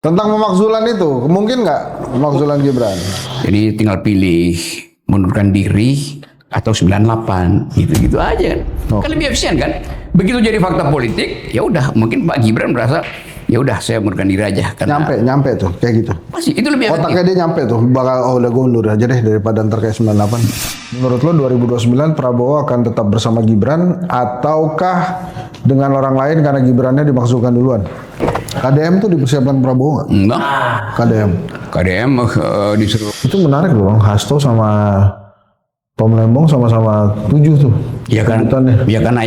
Tentang pemakzulan itu, mungkin nggak pemakzulan Gibran? Jadi tinggal pilih mundurkan diri atau 98 gitu-gitu aja. Oh. Kan lebih efisien kan? Begitu jadi fakta politik, ya udah mungkin Pak Gibran merasa ya udah saya mundurkan diri aja karena Nyampe tuh kayak gitu. masih itu lebih efektif. Otaknya dia nyampe tuh, bakal udah gue undur aja deh daripada ntar kayak 98. Menurut lo 2029 Prabowo akan tetap bersama Gibran ataukah dengan orang lain karena Gibrannya dimaksudkan duluan? KDM tuh dipersiapkan Prabowo nggak? Enggak. KDM Disuruh. itu menarik loh, Hasto sama Tom Lembong sama-sama 7 tuh. Ya kan, sebutannya. ya karena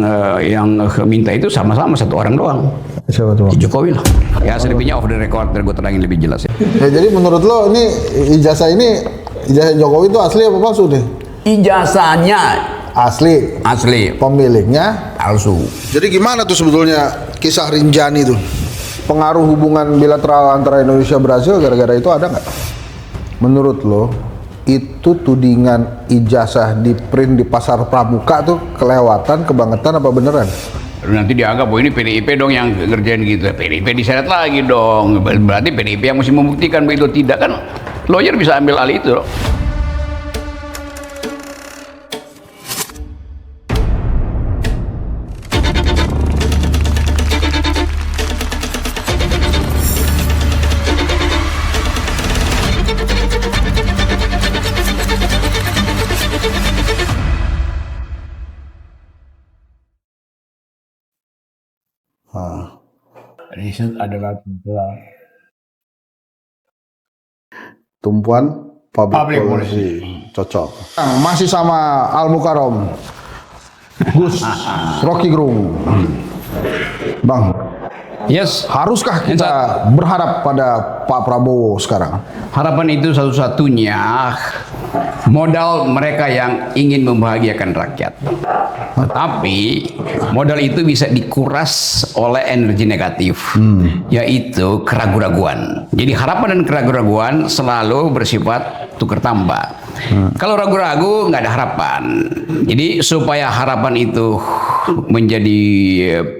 yang minta itu sama-sama satu orang doang. Siapa tuh? Ya, Jokowi lah. Ya selebihnya off the record, biar gue terangin lebih jelas ya. Ya, jadi menurut lo ini ijazah Jokowi itu asli apa palsu deh? Ijazahnya Asli. asli, Pemiliknya palsu. Jadi gimana tuh sebetulnya kisah Rinjani tuh? Pengaruh hubungan bilateral antara Indonesia Brasil gara-gara itu ada nggak? Menurut lo itu tudingan ijazah di print di pasar pramuka tuh kelewatan, kebangetan apa beneran? Nanti dianggap bahwa ini PDIP dong yang ngerjain gitu. PDIP diseret lagi dong. Berarti PDIP yang mesti membuktikan begitu tidak kan? Lawyer bisa ambil alih itu loh. Riset adalah Tumpuan public policy. Cocok. Masih sama Al Mukarrom, Gus Rocky Gerung. Bang, yes. haruskah kita berharap pada Pak Prabowo sekarang? Harapan itu satu-satunya modal mereka yang ingin membahagiakan rakyat. Tetapi modal itu bisa dikuras oleh energi negatif, yaitu keraguan-raguan. Jadi harapan dan keraguan-raguan selalu bersifat tukar tambah. Kalau ragu-ragu nggak ada harapan. Jadi supaya harapan itu menjadi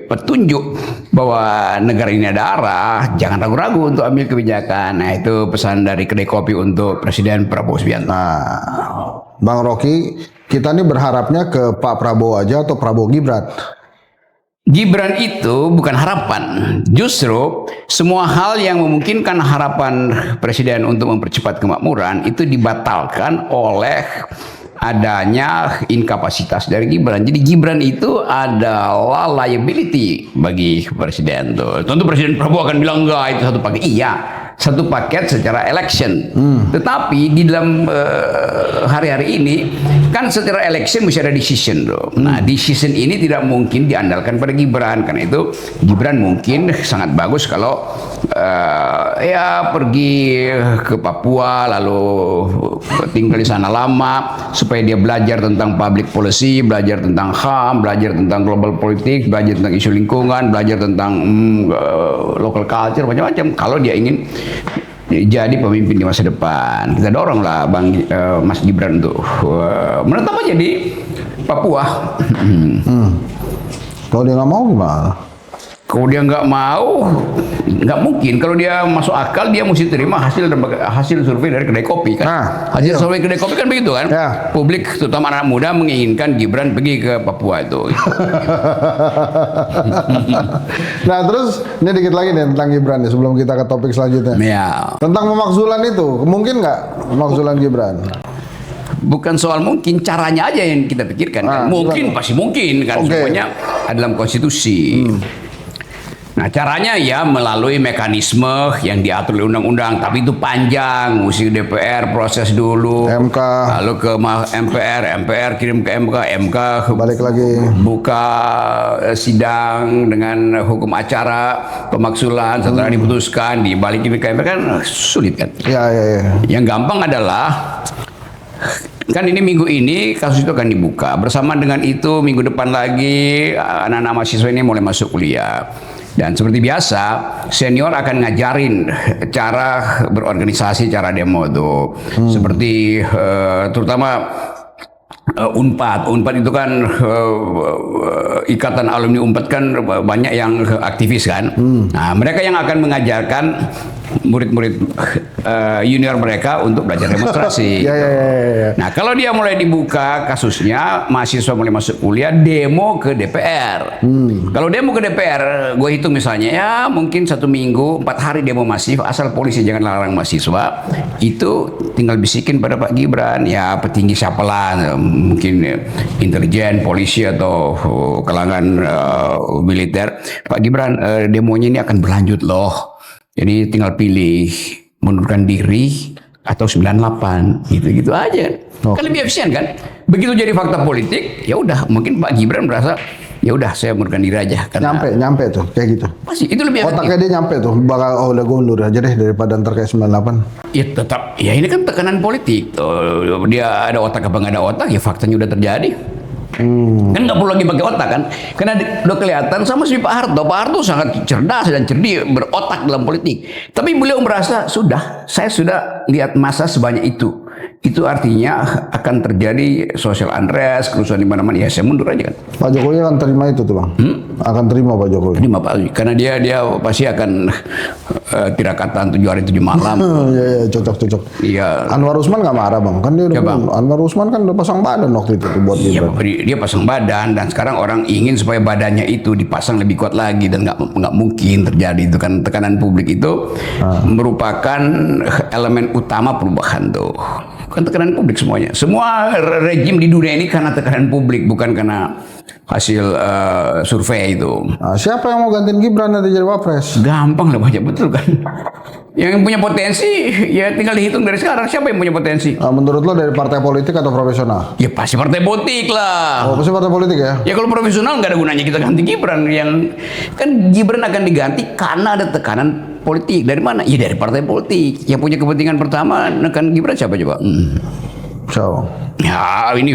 petunjuk bahwa negara ini ada arah, jangan ragu-ragu untuk ambil kebijakan. Nah itu pesan dari kedai kopi untuk Presiden Prabowo Subianto. Nah, Bang Rocky, kita nih berharapnya ke Pak Prabowo aja atau Prabowo Gibran? Gibran itu bukan harapan, justru semua hal yang memungkinkan harapan Presiden untuk mempercepat kemakmuran itu dibatalkan oleh adanya inkapasitas dari Gibran. Jadi Gibran itu adalah liability bagi Presiden. Tentu Presiden Prabowo akan bilang enggak itu satu paket. Iya, satu paket secara election. Tetapi di dalam hari-hari ini kan secara election mesti ada decision loh. Nah decision ini tidak mungkin diandalkan pada Gibran, karena itu Gibran mungkin sangat bagus kalau ya pergi ke Papua lalu tinggal di sana lama supaya dia belajar tentang public policy, belajar tentang HAM, belajar tentang global politik, belajar tentang isu lingkungan, belajar tentang local culture, macam-macam. Kalau dia ingin jadi pemimpin di masa depan, kita dorong lah Mas Gibran untuk menetap aja di Papua. Kalau dia nggak mau gimana? Kalau dia nggak mau, nggak mungkin. Kalau dia masuk akal, dia mesti terima hasil survei dari kedai kopi kan. Nah, hasil survei kedai kopi kan begitu kan. Ya. Publik, terutama anak muda, menginginkan Gibran pergi ke Papua itu. Nah terus ini dikit lagi nih tentang Gibran nih sebelum kita ke topik selanjutnya. Ya. Tentang pemakzulan itu, mungkin nggak pemakzulan Gibran? Bukan soal mungkin, caranya aja yang kita pikirkan. Kan? Mungkin, pasti mungkin kan. Semuanya ada dalam konstitusi. Nah caranya ya melalui mekanisme yang diatur oleh undang-undang, tapi itu panjang, mesti DPR proses dulu, MK, lalu ke MPR kirim ke MK balik lagi buka sidang dengan hukum acara pemaksulan, setelah diputuskan dibalikin ke MPR, kan sulit kan. Ya. Yang gampang adalah kan ini minggu ini kasus itu akan dibuka, bersama dengan itu minggu depan lagi anak-anak mahasiswa ini mulai masuk kuliah. Dan seperti biasa, senior akan ngajarin cara berorganisasi, cara demo itu. Seperti terutama Unpad itu kan ikatan alumni Unpad kan banyak yang aktivis kan. Nah, mereka yang akan mengajarkan murid-murid junior mereka untuk belajar demonstrasi. Ya. Nah, kalau dia mulai dibuka kasusnya, mahasiswa mulai masuk kuliah, demo ke DPR. Kalau demo ke DPR, gue hitung misalnya ya mungkin 1 minggu 4 hari demo masif, asal polisi jangan larang mahasiswa, itu tinggal bisikin pada Pak Gibran, ya petinggi siapalah, mungkin intelijen, polisi atau kalangan militer, Pak Gibran demonya ini akan berlanjut loh. Jadi tinggal pilih mundurkan diri atau 98, gitu-gitu aja. Kan lebih efisien kan? Begitu jadi fakta politik, ya udah mungkin Pak Gibran merasa ya udah saya mundurkan diri aja. Karena Nyampe tuh kayak gitu. pasti itu lebih efektif. Otaknya dia nyampe tuh, bakal udah gue undur aja deh daripada ntar kayak 98. Ya tetap, ya ini kan tekanan politik. Dia ada otak apa nggak ada otak, ya faktanya udah terjadi. Kan nggak perlu lagi pakai otak kan, karena udah kelihatan sama si Pak Harto. Pak Harto sangat cerdas dan cerdik, berotak dalam politik. Tapi beliau merasa saya sudah lihat masa sebanyak itu. Itu artinya akan terjadi social unrest, kerusuhan di mana-mana. Ya saya mundur aja kan. Pak Jokowi akan terima itu tuh bang. Akan terima Pak Jokowi. Terima Pak, karena dia pasti akan tirakatan 7 hari 7 malam. Iya cocok. Iya. Anwar Usman nggak marah bang, kan dia udah Anwar Usman kan udah pasang badan waktu itu tuh buat Iya, Gibran. dia pasang badan dan sekarang orang ingin supaya badannya itu dipasang lebih kuat lagi dan nggak mungkin terjadi itu kan. Tekanan publik itu merupakan elemen utama perubahan tuh. Kan tekanan publik semuanya. Semua rejim di dunia ini karena tekanan publik, bukan karena hasil survei itu. Nah, siapa yang mau gantiin Gibran nanti jadi wapres? Gampang lah banyak betul kan. Yang punya potensi ya tinggal dihitung dari sekarang, siapa yang punya potensi. Menurut lo dari partai politik atau profesional? Ya pasti partai politik lah. Oh pasti partai politik ya? Ya kalau profesional nggak ada gunanya kita ganti Gibran. Yang kan Gibran akan diganti karena ada tekanan politik. Dari mana? Ya dari partai politik. Yang punya kepentingan pertama nekan Gibran siapa coba? So. Ya ini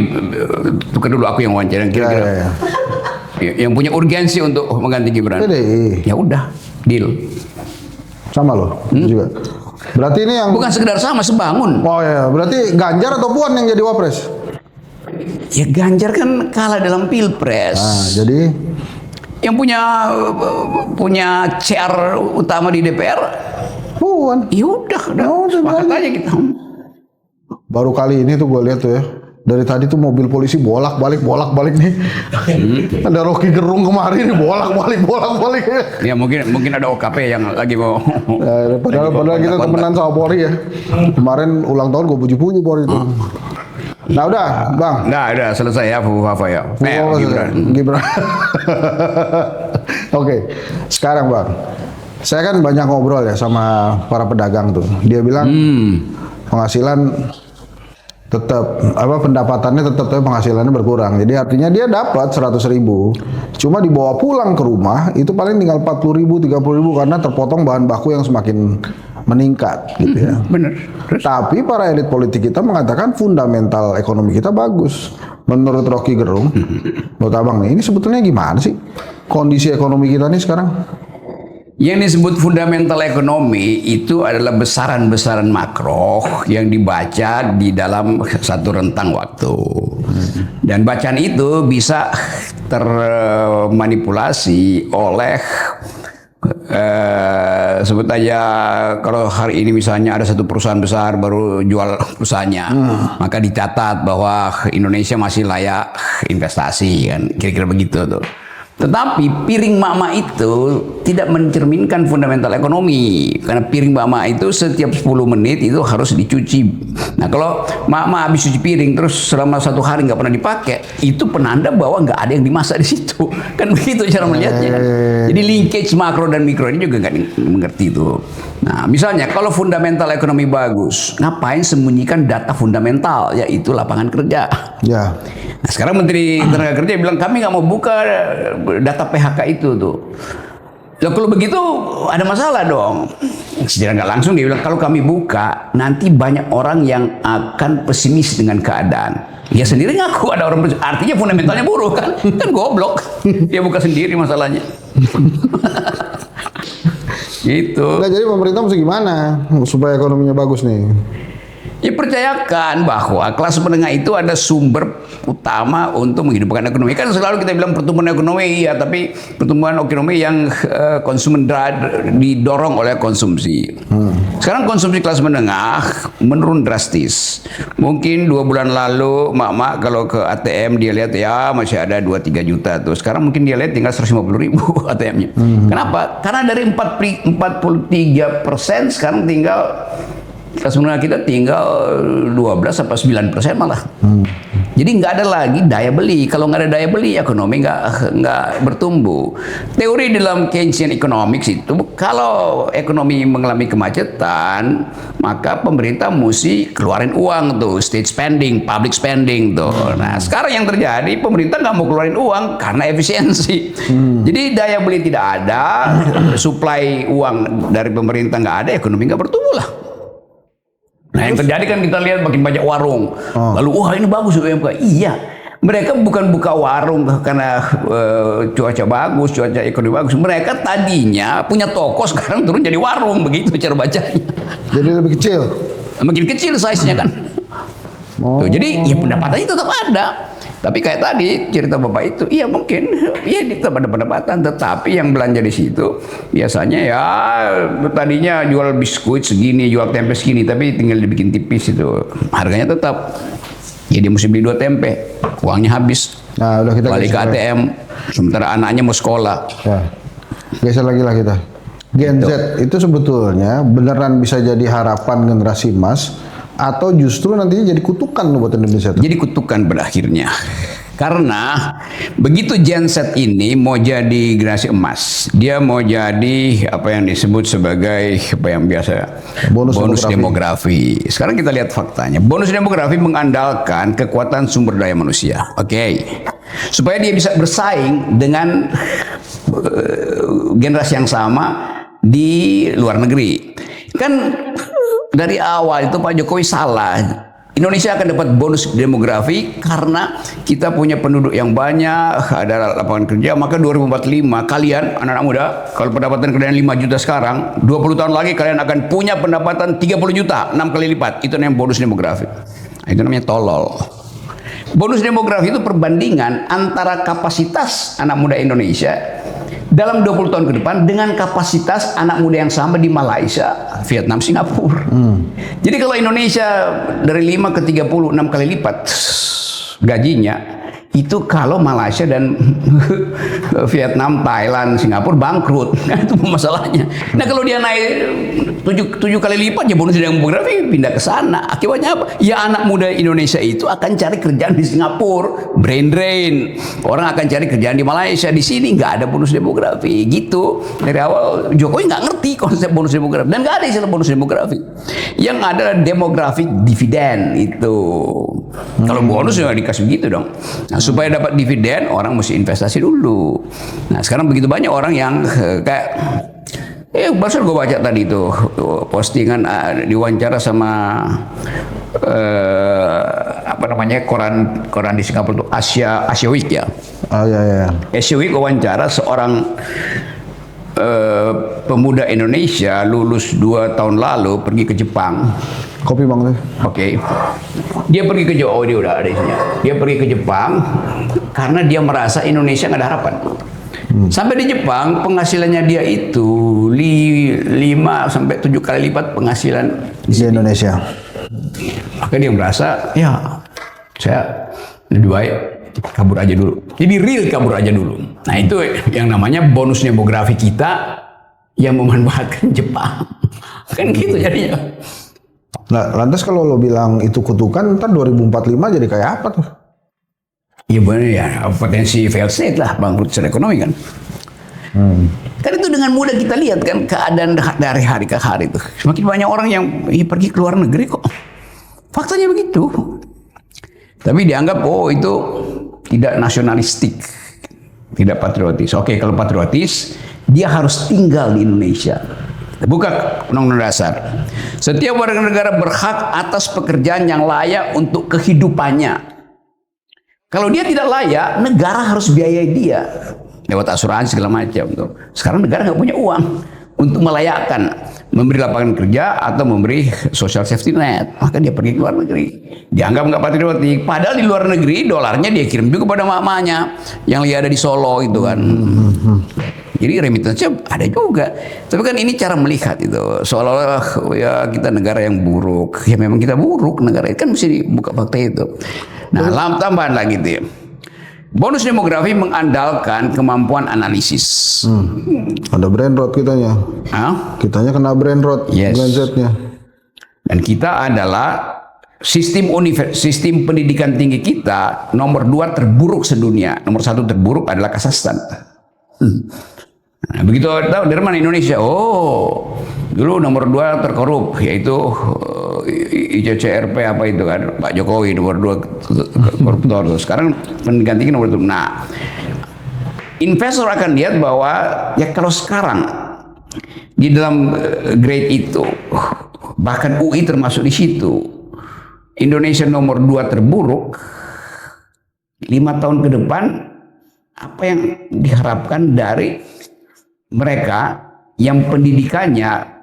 tukar dulu aku yang wawancara kira-kira. Yang punya urgensi untuk mengganti Gibran. PDI. Ya udah, deal. Sama lo juga. Berarti ini yang Bukan sekedar sama, sebangun. Oh ya, berarti Ganjar atau Puan yang jadi wapres? Ya Ganjar kan kalah dalam pilpres. Nah, jadi yang punya chair utama di DPR Puan. ya udah sepakat aja kita. Baru kali ini tuh gue lihat tuh ya, dari tadi tuh mobil polisi bolak-balik nih. Ada Rocky Gerung kemarin bolak-balik. Ya mungkin ada OKP yang lagi mau. Padahal kita temenan sama Polri ya. Kemarin ulang tahun gue puji-puji Polri itu. Nah udah bang. Nah udah selesai ya Fufu ya. Gibran. Oke, sekarang bang, saya kan banyak ngobrol ya sama para pedagang tuh. Dia bilang penghasilan tetap pendapatannya tetap tapi penghasilannya berkurang. Jadi artinya dia dapat 100.000, cuma dibawa pulang ke rumah itu paling tinggal 40.000, 30.000 karena terpotong bahan baku yang semakin meningkat gitu ya. Bener. Tapi para elit politik kita mengatakan fundamental ekonomi kita bagus. Menurut Rocky Gerung, menurut abang nih, ini sebetulnya gimana sih kondisi ekonomi kita nih sekarang? Yang disebut fundamental ekonomi itu adalah besaran-besaran makro yang dibaca di dalam satu rentang waktu. Dan bacaan itu bisa termanipulasi oleh sebut aja kalau hari ini misalnya ada satu perusahaan besar baru jual perusahaannya, maka dicatat bahwa Indonesia masih layak investasi kan, kira-kira begitu tuh. Tetapi piring mama itu tidak mencerminkan fundamental ekonomi. Karena piring mama itu setiap 10 menit itu harus dicuci. Nah kalau mama habis cuci piring terus selama 1 hari nggak pernah dipakai, itu penanda bahwa nggak ada yang dimasak di situ. Kan begitu cara melihatnya. Jadi linkage makro dan mikro ini juga nggak mengerti itu. Nah misalnya kalau fundamental ekonomi bagus, ngapain sembunyikan data fundamental, yaitu lapangan kerja. Ya. Nah sekarang Menteri Tenaga Kerja bilang kami nggak mau buka data PHK itu tuh. Loh, kalau begitu ada masalah dong. Secara nggak langsung dia bilang kalau kami buka nanti banyak orang yang akan pesimis dengan keadaan. Dia sendiri ngaku ada orang artinya fundamentalnya buruk kan? Kan goblok. Dia buka sendiri masalahnya. Gitu. Nah, jadi pemerintah mesti gimana supaya ekonominya bagus nih? Ya percayakan bahwa kelas menengah itu ada sumber utama untuk menghidupkan ekonomi. Kan selalu kita bilang pertumbuhan ekonomi, ya, tapi pertumbuhan ekonomi yang konsumen didorong oleh konsumsi. Sekarang konsumsi kelas menengah menurun drastis. Mungkin 2 bulan lalu mak-mak kalau ke ATM dia lihat ya masih ada 2-3 juta tuh. Sekarang mungkin dia lihat tinggal 150.000 ATM-nya. Kenapa? Karena dari 43% sekarang tinggal kelas menengah kita tinggal 12-9% malah. Jadi nggak ada lagi daya beli. Kalau nggak ada daya beli, ekonomi nggak bertumbuh. Teori dalam Keynesian Economics itu, kalau ekonomi mengalami kemacetan, maka pemerintah mesti keluarin uang tuh, state spending, public spending tuh. Nah, sekarang yang terjadi, pemerintah nggak mau keluarin uang karena efisiensi. Jadi daya beli tidak ada, supply uang dari pemerintah nggak ada, ekonomi nggak bertumbuh lah. Nah, yang terjadi kan kita lihat makin banyak warung. Lalu, wah ini bagus UMK. Iya, mereka bukan buka warung karena cuaca bagus, cuaca ekonomi bagus. Mereka tadinya punya toko, sekarang turun jadi warung. Begitu cara bacanya. Jadi lebih kecil? Makin kecil size-nya kan. Tuh, jadi ya pendapatannya tetap ada. Tapi kayak tadi cerita Bapak itu, iya mungkin, iya tetap ada pendapatan, tetapi yang belanja di situ biasanya ya tadinya jual biskuit segini, jual tempe segini, tapi tinggal dibikin tipis itu, harganya tetap. Ya dia mesti beli 2 tempe, uangnya habis. Nah, udah kita balik ke ATM, sementara anaknya mau sekolah. Ya. Geser lagi lah kita. Gen Z itu sebetulnya beneran bisa jadi harapan generasi emas, atau justru nantinya jadi kutukan buat Indonesia? Jadi kutukan pada akhirnya. Karena begitu Gen Z ini mau jadi generasi emas, dia mau jadi apa yang disebut sebagai apa yang biasa bonus demografi. Sekarang kita lihat faktanya. Bonus demografi mengandalkan kekuatan sumber daya manusia. Oke. Supaya dia bisa bersaing dengan generasi yang sama di luar negeri. Kan dari awal itu Pak Jokowi salah. Indonesia akan dapat bonus demografi karena kita punya penduduk yang banyak, ada lapangan kerja, maka 2045 kalian anak-anak muda, kalau pendapatan kalian 5 juta sekarang, 20 tahun lagi kalian akan punya pendapatan 30 juta, 6 kali lipat. Itu namanya bonus demografi. Itu namanya tolol. Bonus demografi itu perbandingan antara kapasitas anak muda Indonesia dalam 20 tahun ke depan dengan kapasitas anak muda yang sama di Malaysia, Vietnam, Singapura. Jadi kalau Indonesia dari 5 ke 30, 6 kali lipat gajinya, itu kalau Malaysia dan Vietnam, Thailand, Singapura bangkrut. Nah, itu masalahnya. Nah, kalau dia naik 7 kali lipat, ya bonus demografi pindah ke sana. Akibatnya apa? Ya anak muda Indonesia itu akan cari kerjaan di Singapura, brain drain. Orang akan cari kerjaan di Malaysia. Di sini nggak ada bonus demografi. Gitu. Dari awal Jokowi nggak ngerti konsep bonus demografi. Dan nggak ada istilah bonus demografi. Yang ada demographic dividend itu. Kalau bonus ya dikasih begitu dong. Nah, supaya dapat dividen, orang mesti investasi dulu. Nah, sekarang begitu banyak orang yang kayak barusan gue baca tadi tuh postingan diwawancara sama apa namanya koran di Singapura tuh Asia Week ya. Oh ya. Asia Week wawancara seorang pemuda Indonesia lulus 2 tahun lalu pergi ke Jepang. Kopi bang tuh. Oke. Dia pergi ke Jepang, dia udah ada isinya. Dia pergi ke Jepang karena dia merasa Indonesia nggak ada harapan. Sampai di Jepang penghasilannya dia itu 5-7 kali lipat penghasilan di Indonesia. Maka dia merasa ya saya lebih baik kabur aja dulu. Jadi real kabur aja dulu. Nah itu yang namanya bonus demografi kita yang memanfaatkan Jepang. Kan gitu jadinya. Nah, lantas kalau lo bilang itu kutukan, ntar 2045 jadi kayak apa tuh? Iya benar ya, potensi fail state lah, bangkrut secara ekonomi kan. Kan itu dengan mudah kita lihat kan keadaan dari hari ke hari itu. Semakin banyak orang yang pergi ke luar negeri kok. Faktanya begitu. Tapi dianggap itu tidak nasionalistik, tidak patriotis. Oke, kalau patriotis dia harus tinggal di Indonesia. Buka Undang-Undang Dasar. Setiap warga negara berhak atas pekerjaan yang layak untuk kehidupannya. Kalau dia tidak layak, negara harus biayai dia lewat asuransi segala macam. Sekarang negara nggak punya uang untuk melayakkan memberi lapangan kerja atau memberi social safety net, maka dia pergi ke luar negeri. Dianggap nggak patriotik. Padahal di luar negeri dolarnya dia kirim juga pada mamanya yang lagi ada di Solo itu kan. Jadi remittance-nya ada juga. Tapi kan ini cara melihat itu seolah-olah ya kita negara yang buruk. Ya memang kita buruk negara itu kan mesti dibuka fakta itu. Nah, tambahan lagi tuh ya. Bonus demografi mengandalkan kemampuan analisis. Ada brain rot kitanya. Kitanya kena brain rot, Yes. brain Z-nya. Dan kita adalah sistem pendidikan tinggi kita nomor 2 terburuk sedunia. Nomor 1 terburuk adalah Kazakhstan. Nah, begitu tahu dari mana Indonesia? Oh, dulu nomor 2 terkorup, yaitu ICCRP apa itu kan, Pak Jokowi nomor 2 koruptor. Sekarang pendidikan tinggi nomor 1. Nah, investor akan lihat bahwa ya kalau sekarang di dalam grade itu, bahkan UI termasuk di situ, Indonesia nomor 2 terburuk, 5 tahun ke depan apa yang diharapkan dari mereka yang pendidikannya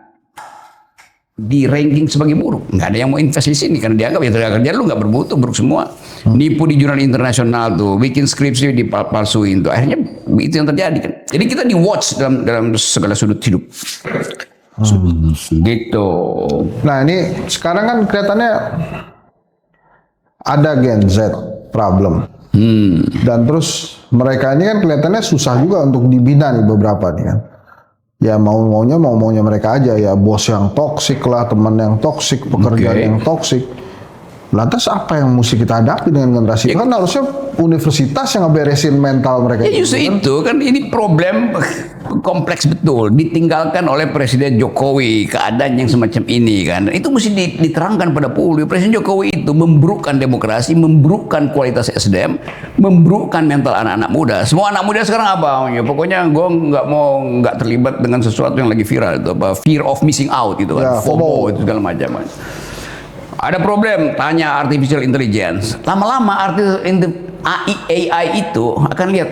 di ranking sebagai buruk? Nggak ada yang mau invest di sini karena dianggap ya tenaga kerja lu nggak bermutu, buruk semua. Nipu di jurnal internasional tuh, bikin skripsi dipalsuin tuh, akhirnya itu yang terjadi kan. Jadi kita di watch dalam segala sudut hidup. Gitu. Nah ini sekarang kan kelihatannya ada Gen Z problem. Dan terus mereka ini kan kelihatannya susah juga untuk dibina nih beberapa nih kan. Ya mau-maunya mereka aja ya, bos yang toksik lah, teman yang toksik, pekerjaan yang toksik. Lantas apa yang mesti kita hadapi dengan generasi itu? Kan harusnya universitas yang ngeberesin mental mereka. Ya justru itu kan ini problem kompleks betul, ditinggalkan oleh Presiden Jokowi keadaan yang semacam ini kan. Itu mesti diterangkan pada publik. Presiden Jokowi itu memburukkan demokrasi, memburukkan kualitas SDM, memburukkan mental anak-anak muda. Semua anak muda sekarang apa? Ya, pokoknya gue nggak terlibat dengan sesuatu yang lagi viral itu apa? Fear of missing out itu kan, FOMO itu segala macam. Ada problem, tanya artificial intelligence. Lama-lama AI itu akan lihat,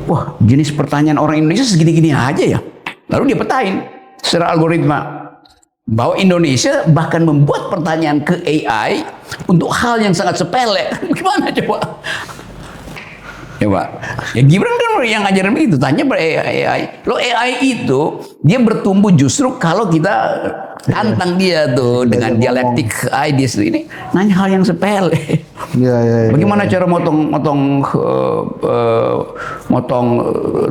wah jenis pertanyaan orang Indonesia segini-gini aja ya. Lalu dia petain secara algoritma bahwa Indonesia bahkan membuat pertanyaan ke AI untuk hal yang sangat sepele. Gimana coba? Ya Gibran kan yang ngajarin begitu, tanya pada AI. Lo AI itu dia bertumbuh justru kalau kita tantang dia tuh dengan dialektik ideas ini, nanya hal yang sepele. Bagaimana cara motong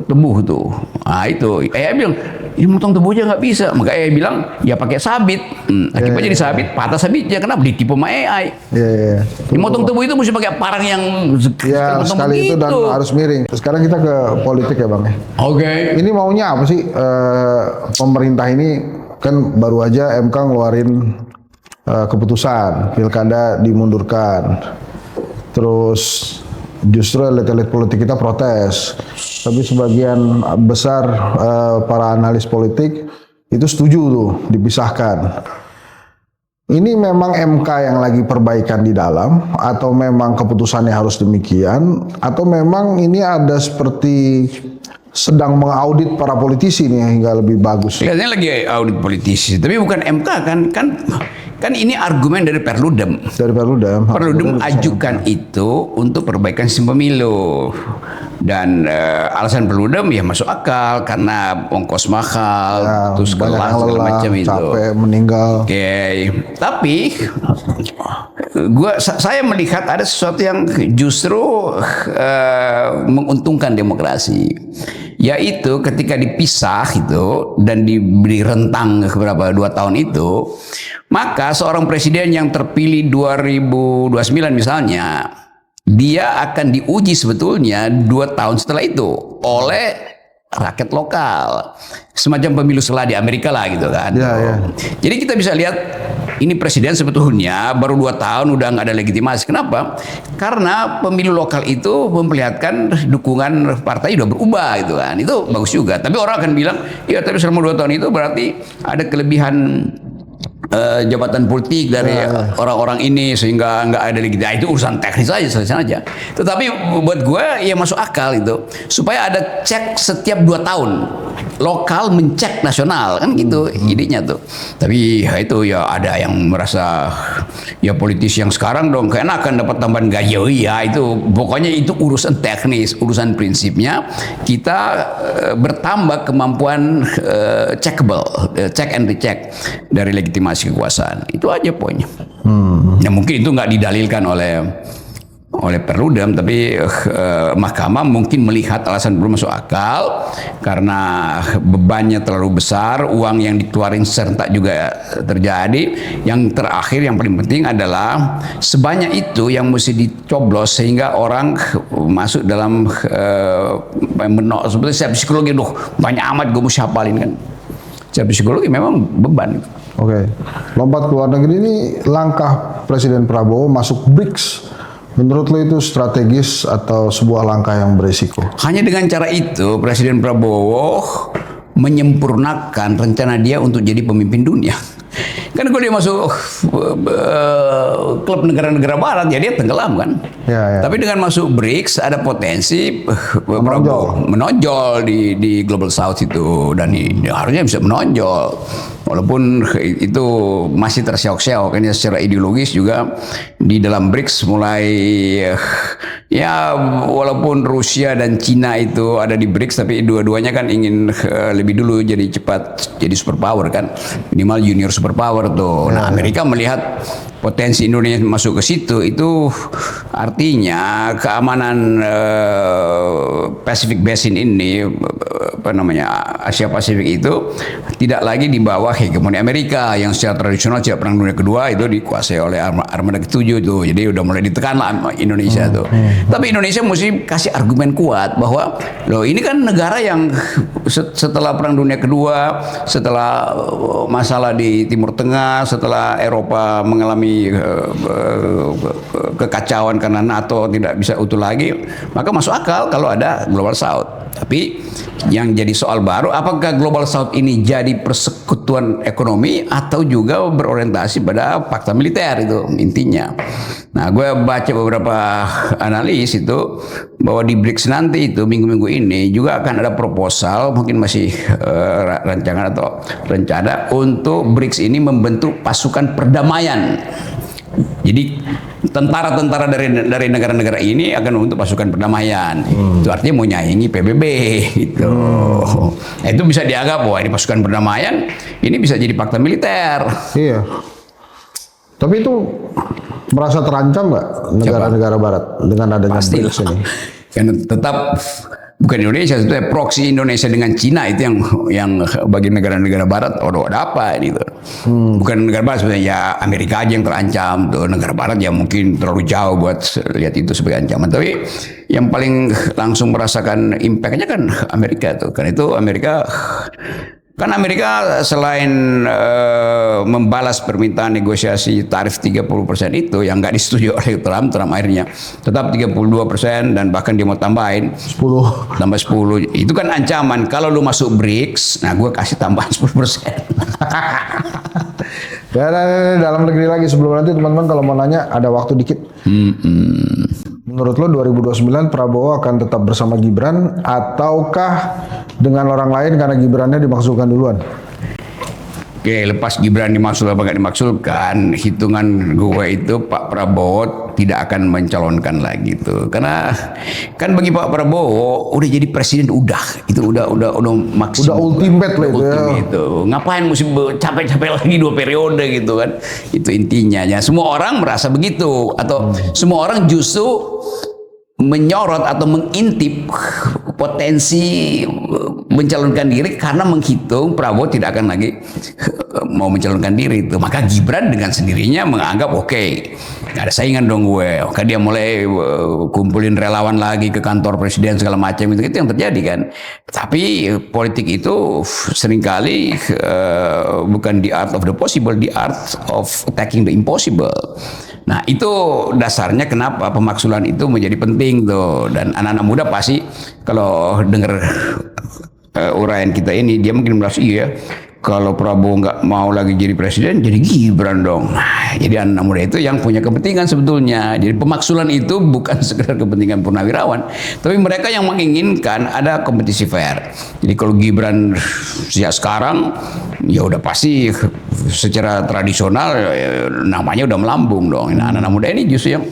tebu tuh? Nah itu AI bilang, ini motong tebunya nggak bisa. Maka AI bilang, ya pakai sabit. Akibatnya disabit, patah sabitnya. Kenapa? Ditipu sama AI. Ini motong tebu itu mesti pakai parang yang sekali itu dan harus miring. Sekarang kita ke politik ya Bang. Oke. Ini maunya apa sih pemerintah ini? Kan baru aja MK ngeluarin keputusan pilkada dimundurkan. Terus justru elit-elit politik kita protes. Tapi sebagian besar para analis politik itu setuju tuh dipisahkan. Ini memang MK yang lagi perbaikan di dalam, atau memang keputusannya harus demikian, atau memang ini ada seperti sedang mengaudit para politisi nih hingga lebih bagus. Kelihatannya lagi audit politisi, tapi bukan MK kan ini argumen dari Perludem. Dari Perludem. Perludem ajukan itu untuk perbaikan sistem pemilu. Dan alasan Perludem ya masuk akal karena ongkos mahal, terus kelas segala macam itu. Capek, meninggal. Oke. Tapi saya melihat ada sesuatu yang justru menguntungkan demokrasi. Yaitu ketika dipisah itu dan diberi rentang berapa 2 tahun itu, maka seorang presiden yang terpilih 2029 misalnya, dia akan diuji sebetulnya 2 tahun setelah itu oleh rakyat lokal, semacam pemilu selah di Amerika lah gitu kan. Jadi kita bisa lihat ini presiden sebetulnya baru 2 tahun udah nggak ada legitimasi. Kenapa? Karena pemilu lokal itu memperlihatkan dukungan partai udah berubah gitu kan. Itu bagus juga. Tapi orang akan bilang, ya tapi selama 2 tahun itu berarti ada kelebihan jabatan politik dari orang-orang ini sehingga nggak ada lagi. Nah, itu urusan teknis aja, selesai aja. Tetapi buat gue ya masuk akal itu supaya ada cek setiap 2 tahun. lokal mencek nasional kan gitu idenya tuh. Tapi ya itu ya ada yang merasa ya politis yang sekarang dong keenakan dapat tambahan gaji. Oh iya itu pokoknya itu urusan teknis, urusan prinsipnya kita bertambah kemampuan checkable, check and recheck dari legitimasi kekuasaan. Itu aja poinnya. Ya mungkin itu nggak didalilkan oleh Perludem, tapi mahkamah mungkin melihat alasan belum masuk akal karena bebannya terlalu besar, uang yang dikeluarin serentak juga terjadi. Yang terakhir yang paling penting adalah sebanyak itu yang mesti dicoblos sehingga orang masuk dalam seperti secara psikologi, banyak amat gue mesti hafalin kan. Secara psikologi memang beban. Oke, lompat ke luar negeri ini langkah Presiden Prabowo masuk BRICS. Menurut lo itu strategis atau sebuah langkah yang berisiko? Hanya dengan cara itu Presiden Prabowo menyempurnakan rencana dia untuk jadi pemimpin dunia. Kan kalau dia masuk klub negara-negara barat ya dia tenggelam kan. Ya. Tapi dengan masuk BRICS ada potensi Prabowo menonjol di Global South itu, dan harusnya bisa menonjol. Walaupun itu masih terseok-seok kan ya, secara ideologis juga di dalam BRICS mulai ya walaupun Rusia dan Cina itu ada di BRICS tapi dua-duanya kan ingin lebih dulu jadi cepat jadi superpower kan, minimal junior superpower tuh. Nah, Amerika melihat potensi Indonesia masuk ke situ, itu artinya keamanan Pacific Basin ini, Asia Pasifik itu tidak lagi di bawah hegemoni Amerika yang secara tradisional sejak Perang Dunia Kedua itu dikuasai oleh Armada ke-7 tuh. Jadi udah mulai ditekan lah Indonesia tuh. Tapi Indonesia mesti kasih argumen kuat bahwa loh ini kan negara yang setelah Perang Dunia Kedua, setelah masalah di Timur Tengah, setelah Eropa mengalami kekacauan karena NATO tidak bisa utuh lagi, maka masuk akal kalau ada Global South. Tapi yang jadi soal baru, apakah Global South ini jadi persekutuan ekonomi atau juga berorientasi pada fakta militer, itu intinya. Nah, gue baca beberapa analis itu bahwa di BRICS nanti itu minggu-minggu ini juga akan ada proposal, mungkin masih rancangan atau rencana untuk BRICS ini membentuk pasukan perdamaian. Jadi tentara-tentara dari negara-negara ini akan membentuk pasukan perdamaian. Itu artinya mau nyaingi PBB gitu. Nah, itu bisa dianggap bahwa ini pasukan perdamaian, ini bisa jadi fakta militer. Iya. Tapi itu merasa terancam nggak negara-negara Barat dengan adanya BRICS ini? Kan tetap bukan Indonesia, sebetulnya proksi Indonesia dengan Cina itu yang bagi negara-negara Barat, ada apa ini tuh? Bukan negara Barat sebenarnya, ya Amerika aja yang terancam tuh. Negara Barat ya mungkin terlalu jauh buat lihat itu sebagai ancaman. Tapi yang paling langsung merasakan impact-nya kan Amerika tuh. Kan itu Amerika selain membalas permintaan negosiasi tarif 30% itu yang nggak disetujui oleh Trump akhirnya tetap 32% dan bahkan dia mau tambahin 10. Tambah 10. Itu kan ancaman. Kalau lu masuk BRICS, nah gue kasih tambahan 10%. Ya, dalam negeri lagi sebelum nanti teman-teman kalau mau nanya ada waktu dikit. Menurut lo 2029 Prabowo akan tetap bersama Gibran ataukah dengan orang lain karena Gibrannya dimaksudkan duluan? Oke, lepas Gibran dimaksud apa nggak dimaksudkan, hitungan gue itu Pak Prabowo tidak akan mencalonkan lagi tuh, karena kan bagi Pak Prabowo udah jadi presiden udah maksimum, udah ultimate lah itu ya. Ngapain mesti capek-capek lagi 2 periode gitu kan? Itu intinya ya. Semua orang merasa begitu atau semua orang justru menyorot atau mengintip potensi mencalonkan diri karena menghitung Prabowo tidak akan lagi mau mencalonkan diri itu. Maka Gibran dengan sendirinya menganggap oke, nggak ada saingan dong gue. Maka dia mulai kumpulin relawan lagi ke kantor presiden segala macam, itu yang terjadi kan. Tapi politik itu seringkali bukan the art of the possible, the art of attacking the impossible. Nah, itu dasarnya kenapa pemaksulan itu menjadi penting tuh. Dan anak-anak muda pasti kalau dengar uraian kita ini, dia mungkin merasa iya, kalau Prabowo nggak mau lagi jadi presiden, jadi Gibran dong. Nah, jadi anak muda itu yang punya kepentingan sebetulnya. Jadi pemaksulan itu bukan sekedar kepentingan Purnawirawan, tapi mereka yang menginginkan ada kompetisi fair. Jadi kalau Gibran sejak sekarang, ya udah pasti secara tradisional namanya udah melambung dong. Nah, anak muda ini justru yang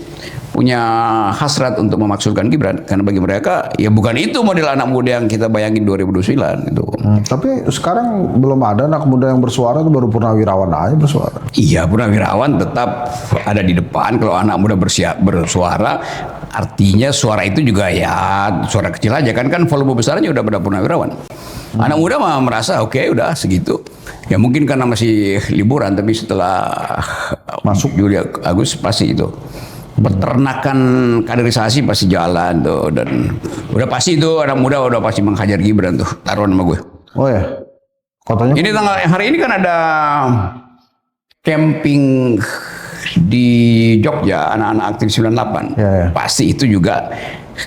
punya hasrat untuk memaksulkan Gibran, karena bagi mereka ya bukan itu model anak muda yang kita bayangin 2009 itu. Tapi sekarang belum ada anak muda yang bersuara, itu baru Purnawirawan aja bersuara. Iya, Purnawirawan tetap ada di depan. Kalau anak muda bersuara, artinya suara itu juga ya suara kecil aja kan volume besarnya udah pada Purnawirawan. Anak muda mah merasa oke, udah segitu. Ya mungkin karena masih liburan, tapi setelah masuk Juli Agustus pasti itu. Peternakan kaderisasi pasti jalan tuh, dan udah pasti itu anak muda udah pasti menghajar Gibran tuh, taruhan sama gue. Oh ya, katanya Ini hari ini kan ada camping di Jogja, anak-anak aktif 98. Ya. Pasti itu juga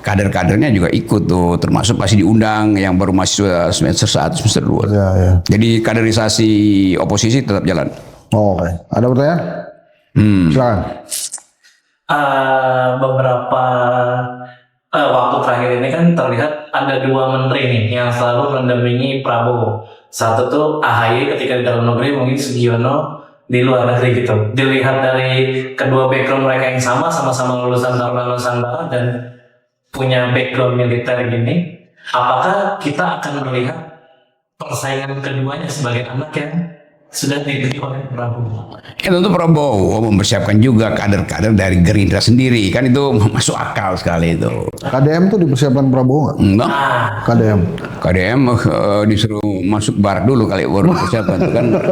kader-kadernya juga ikut tuh, termasuk pasti diundang yang baru mahasiswa semester 1, semester 2. Ya. Jadi kaderisasi oposisi tetap jalan. Oh, oke. Ada pertanyaan? Silakan. Beberapa waktu terakhir ini kan terlihat ada dua menteri nih yang selalu mendampingi Prabowo. Satu tuh AHY ketika di dalam negeri, mungkin Sugiono di luar negeri gitu. Dilihat dari kedua background mereka yang sama-sama lulusan Taruna Nusantara dan punya background militer gini, apakah kita akan melihat persaingan keduanya sebagai anak yang sudah dibeli oleh Prabowo? Ya tentu Prabowo mempersiapkan juga kader-kader dari Gerindra sendiri, kan itu masuk akal sekali itu. KDM tuh dipersiapkan Prabowo nggak? Enggak. KDM disuruh masuk bar dulu kali baru persiapan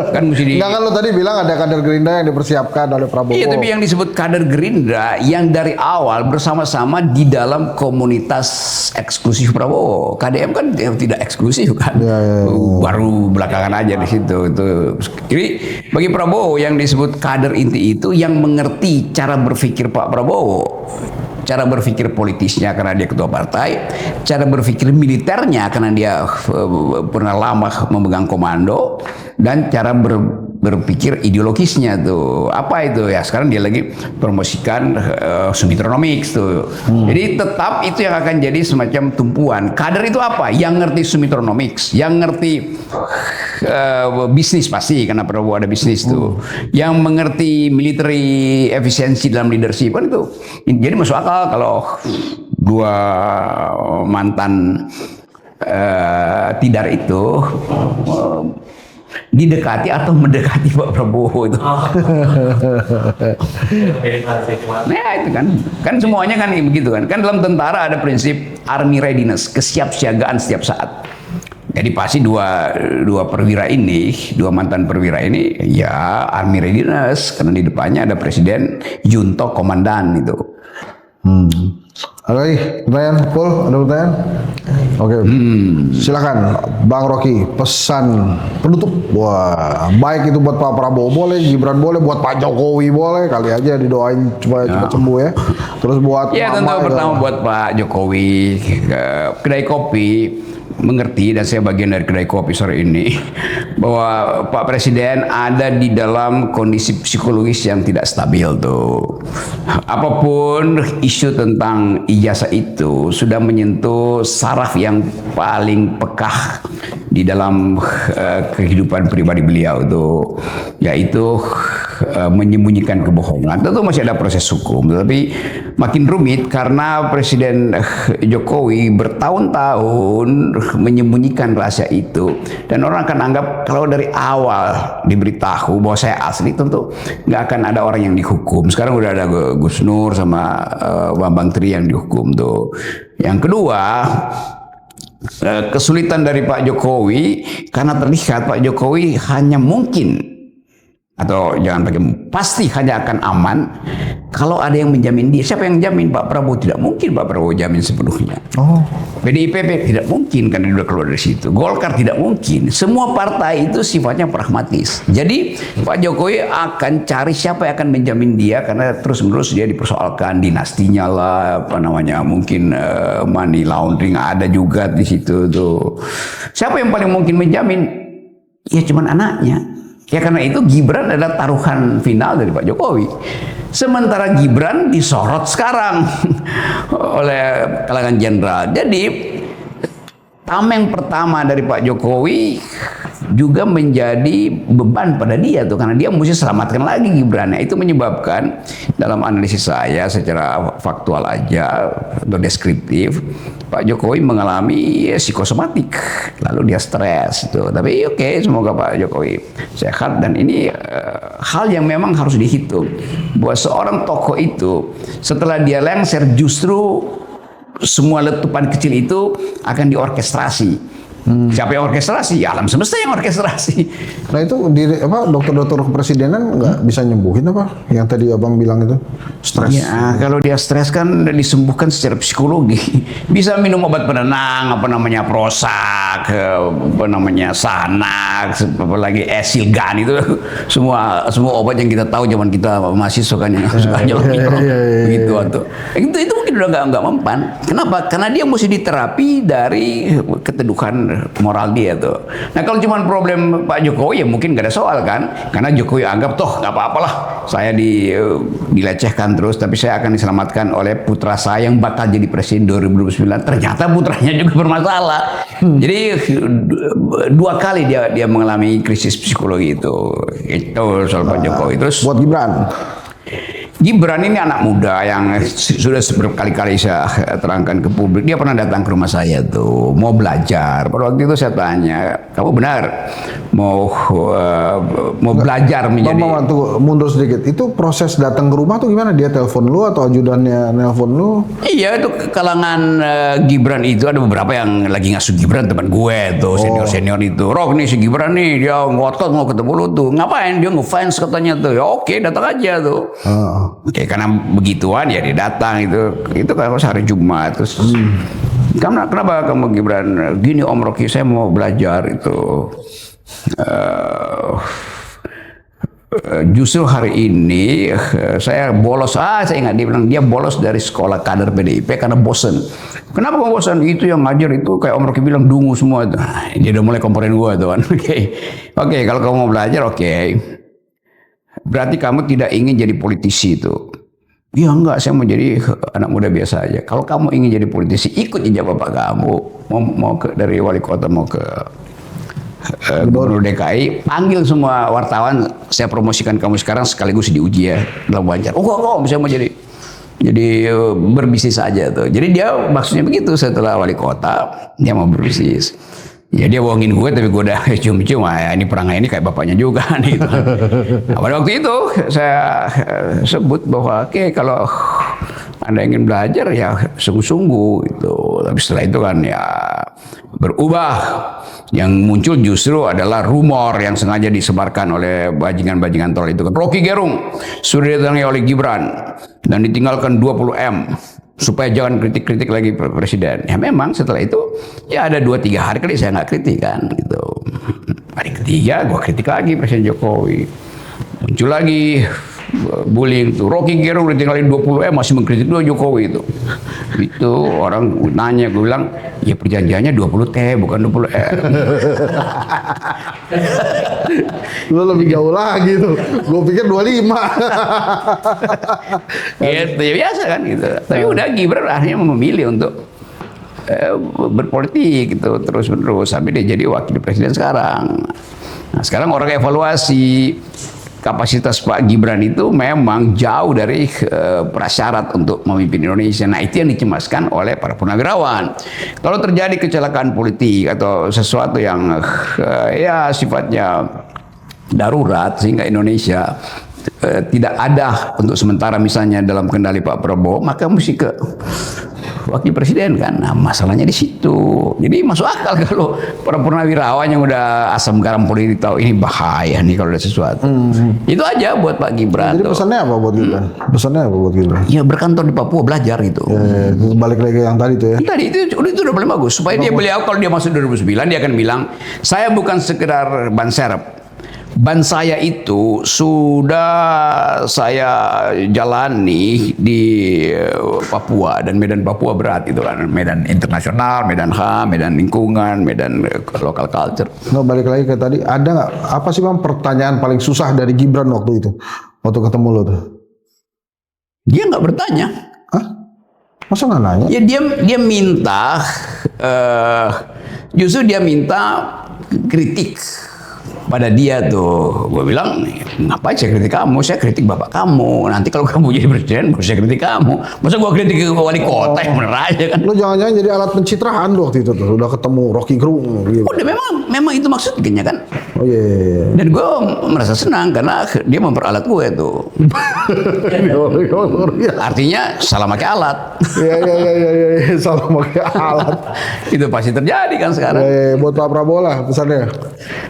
kan mesti di. Enggak, kan lo tadi bilang ada kader Gerindra yang dipersiapkan oleh Prabowo. Iya, tapi yang disebut kader Gerindra yang dari awal bersama-sama di dalam komunitas eksklusif Prabowo. KDM kan tidak eksklusif kan. Ya. Baru belakangan aja di situ itu. Jadi bagi Prabowo yang disebut kader inti itu yang mengerti cara berpikir Pak Prabowo, cara berpikir politisnya karena dia ketua partai, cara berpikir militernya karena dia pernah lama memegang komando, dan cara berpikir ideologisnya tuh apa itu ya, sekarang dia lagi promosikan Sumitronomics tuh. Jadi tetap itu yang akan jadi semacam tumpuan. Kader itu apa? Yang ngerti Sumitronomics, yang ngerti bisnis pasti karena Prabowo ada bisnis tuh, yang mengerti military efisiensi dalam leadership kan itu. Jadi masuk akal kalau dua mantan tidar itu didekati atau mendekati Pak Prabowo itu. Nah itu kan semuanya kan begitu kan. Kan dalam tentara ada prinsip army readiness, kesiapsiagaan setiap saat. Jadi pasti dua perwira ini, dua mantan perwira ini ya army readiness, karena di depannya ada presiden, junto, komandan itu. Ada lagi pertanyaan? Paul, ada pertanyaan? Oke. Silakan Bang Rocky, pesan penutup. Wah, baik itu buat Pak Prabowo boleh, Gibran boleh, buat Pak Jokowi boleh, kali aja didoain supaya cepat sembuh ya. Terus buat ya tentu pertama buat Pak Jokowi, kedai kopi mengerti, dan saya bagian dari kedai kopi sore ini, bahwa Pak Presiden ada di dalam kondisi psikologis yang tidak stabil tuh. Apapun isu tentang ijazah itu sudah menyentuh saraf yang paling pekah di dalam kehidupan pribadi beliau tuh, yaitu menyembunyikan kebohongan. Tentu masih ada proses hukum, tapi makin rumit karena Presiden Jokowi bertahun-tahun menyembunyikan rahasia itu, dan orang akan anggap kalau dari awal diberitahu bahwa saya asli, tentu nggak akan ada orang yang dihukum. Sekarang udah ada Gus Nur sama Bambang Tri yang dihukum tuh. Yang kedua, kesulitan dari Pak Jokowi karena terlihat Pak Jokowi hanya mungkin, atau jangan pakai pasti hanya akan aman kalau ada yang menjamin dia. Siapa yang jamin? Pak Prabowo. Tidak mungkin Pak Prabowo jamin sepenuhnya. PDIP tidak mungkin karena dia sudah keluar dari situ. Golkar tidak mungkin. Semua partai itu sifatnya pragmatis. Jadi Pak Jokowi akan cari siapa yang akan menjamin dia, karena terus-menerus dia dipersoalkan dinastinya lah, apa namanya, mungkin money laundering ada juga di situ tuh. Siapa yang paling mungkin menjamin? ya cuman anaknya. Ya karena itu Gibran adalah taruhan final dari Pak Jokowi. Sementara Gibran disorot sekarang oleh kalangan jenderal. Jadi tameng pertama dari Pak Jokowi juga menjadi beban pada dia tuh, karena dia mesti selamatkan lagi Gibran. Itu menyebabkan dalam analisis saya secara faktual aja atau deskriptif, Pak Jokowi mengalami psikosomatik, lalu dia stres itu. Tapi oke, semoga Pak Jokowi sehat. Dan ini hal yang memang harus dihitung, bahwa seorang tokoh itu setelah dia lengser justru semua letupan kecil itu akan diorkestrasi. Siapa yang orkestrasi? Ya alam semesta yang orkestrasi. Nah itu dokter-dokter kepresidenan nggak bisa nyembuhin apa? Yang tadi abang bilang itu stres. Ya kalau dia stres kan disembuhkan secara psikologi. Bisa minum obat penenang, apa namanya Prozac, apa namanya Xanax, apalagi Esilgan itu semua obat yang kita tahu zaman kita masih sukanya begitu atau itu mungkin udah nggak mempan. Kenapa? Karena dia mesti diterapi dari keteduhan moral dia tuh. Nah kalau cuma problem Pak Jokowi ya mungkin gak ada soal kan, karena Jokowi anggap toh nggak apa-apalah saya dilecehkan terus, tapi saya akan diselamatkan oleh putra saya yang bakal jadi presiden 2029. Ternyata putranya juga bermasalah. Jadi 2 kali dia mengalami krisis psikologi itu soal Pak Jokowi. Terus buat Gibran ini anak muda yang sudah berkali-kali saya terangkan ke publik. Dia pernah datang ke rumah saya tuh, mau belajar. Pada waktu itu saya tanya, kamu benar mau belajar menjadi... Mama, tuh mundur sedikit. Itu proses datang ke rumah tuh gimana? Dia telepon lu atau ajudannya nelpon lu? Iya, itu kalangan Gibran itu ada beberapa yang lagi ngasuh Gibran, teman gue tuh, senior itu. Rok nih si Gibran nih, dia ngotot mau ketemu lu tuh. Ngapain? Dia ngefans katanya tuh. Ya oke, datang aja tuh. Oke, karena begituan ya dia datang itu kalau hari Jumat terus kenapa kamu Gibran gini Om Rocky, saya mau belajar itu justru hari ini saya bolos saya ingat dia bilang dia bolos dari sekolah kader PDIP karena bosen. Kenapa kamu bosan? Itu yang ngajar itu kayak Om Rocky bilang dungu semua tuh. Dia udah mulai komponen gua tuh kan. Oke, kalau kamu mau belajar oke. Berarti kamu tidak ingin jadi politisi itu. Ya enggak, saya mau jadi anak muda biasa aja. Kalau kamu ingin jadi politisi, ikut aja bapak kamu. Mau dari wali kota mau ke Gubernur DKI, panggil semua wartawan, saya promosikan kamu sekarang sekaligus diuji ya dalam wawancara. Oh, saya mau jadi berbisnis aja tuh. Jadi dia maksudnya begitu, setelah wali kota dia mau berbisnis. Ya dia bohongin gue, tapi gue udah cium-cium, ya ini perangai ini kayak bapaknya juga nih. Gitu. Nah, pada waktu itu saya sebut bahwa oke, kalau Anda ingin belajar ya sungguh-sungguh itu. Tapi setelah itu kan ya berubah. Yang muncul justru adalah rumor yang sengaja disebarkan oleh bajingan-bajingan tol itu. Rocky Gerung sudah didatangi oleh Gibran dan ditinggalkan 20M. Supaya jangan kritik-kritik lagi presiden. Ya memang setelah itu ya ada 2-3 hari kali saya nggak kritik kan gitu. Hari ketiga gue kritik lagi Presiden Jokowi. Muncul lagi bullying tuh. Rocky Gerung ditinggalin 20M masih mengkritik Jokowi itu. Itu orang nanya, gue bilang ya perjanjiannya 20T bukan 20M. Lu lebih jauh lagi tuh. Gue pikir 25. Gitu ya biasa kan gitu. Tapi udah Gibran akhirnya memilih untuk berpolitik gitu terus-menerus sampai dia jadi wakil presiden sekarang. Nah, sekarang orang evaluasi kapasitas Pak Gibran itu memang jauh dari prasyarat untuk memimpin Indonesia. Nah itu yang dicemaskan oleh para purnawirawan. Kalau terjadi kecelakaan politik atau sesuatu yang ya sifatnya darurat sehingga Indonesia tidak ada untuk sementara misalnya dalam kendali Pak Prabowo, maka mesti ke wakil presiden kan. Nah masalahnya di situ. Jadi masuk akal kalau para purnawirawan yang udah asam garam politik tahu ini bahaya nih kalau ada sesuatu. Itu aja buat Pak Gibran. Jadi pesannya apa buat Gibran? Pesannya apa buat Gibran? Ya berkantor di Papua belajar gitu. Balik lagi ke yang tadi tuh ya. Tadi itu udah paling bagus supaya dia beliau kalau dia masuk 2009 dia akan bilang saya bukan sekedar ban serep. ban saya itu sudah saya jalani di Papua, dan medan Papua berat itu kan, medan internasional, medan HAM, medan lingkungan, medan local culture. Nah, balik lagi ke tadi, ada nggak apa sih Bang pertanyaan paling susah dari Gibran waktu itu, waktu ketemu lo tuh? Dia nggak bertanya. Hah? Masa nggak nanya? Ya dia minta, justru dia minta kritik pada dia tuh. Gue bilang, ngapain saya kritik kamu? Saya kritik bapak kamu. Nanti kalau kamu jadi presiden, baru saya kritik kamu. Masa gue kritik ke wali kota, yang bener aja kan? Lo jangan-jangan jadi alat pencitraan lo waktu itu tuh, udah ketemu Rocky Gerung gitu. Udah memang itu maksudnya kan? Oh iya. Iya. Dan gue merasa senang karena dia memperalat gue tuh. Artinya salah pakai alat. Iya, salah pakai alat. Itu pasti terjadi kan sekarang. Buat Pak Prabowo lah pesannya.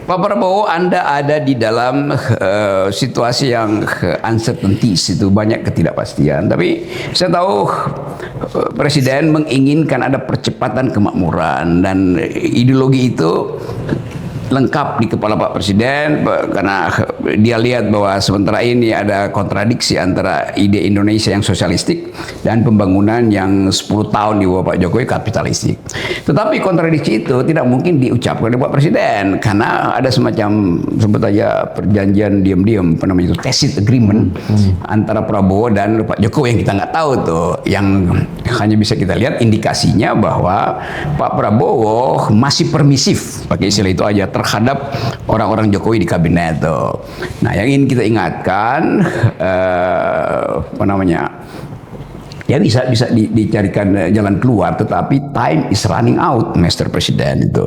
Pak Prabowo, Anda ada di dalam situasi yang uncertainties, itu banyak ketidakpastian. Tapi saya tahu Presiden menginginkan ada percepatan kemakmuran, dan ideologi itu lengkap di kepala Pak Presiden karena dia lihat bahwa sementara ini ada kontradiksi antara ide Indonesia yang sosialistik dan pembangunan yang 10 tahun di bawah Pak Jokowi kapitalistik. Tetapi kontradiksi itu tidak mungkin diucapkan oleh Pak Presiden karena ada semacam sebut aja perjanjian diam-diam, apa namanya itu, tacit agreement antara Prabowo dan Pak Jokowi yang kita nggak tahu tuh, yang hanya bisa kita lihat indikasinya bahwa Pak Prabowo masih permisif, pakai istilah itu aja, terhadap orang-orang Jokowi di kabinet tuh. Nah, yang ingin kita ingatkan apa namanya, ya bisa dicarikan jalan keluar, tetapi time is running out, Mr. Presiden itu.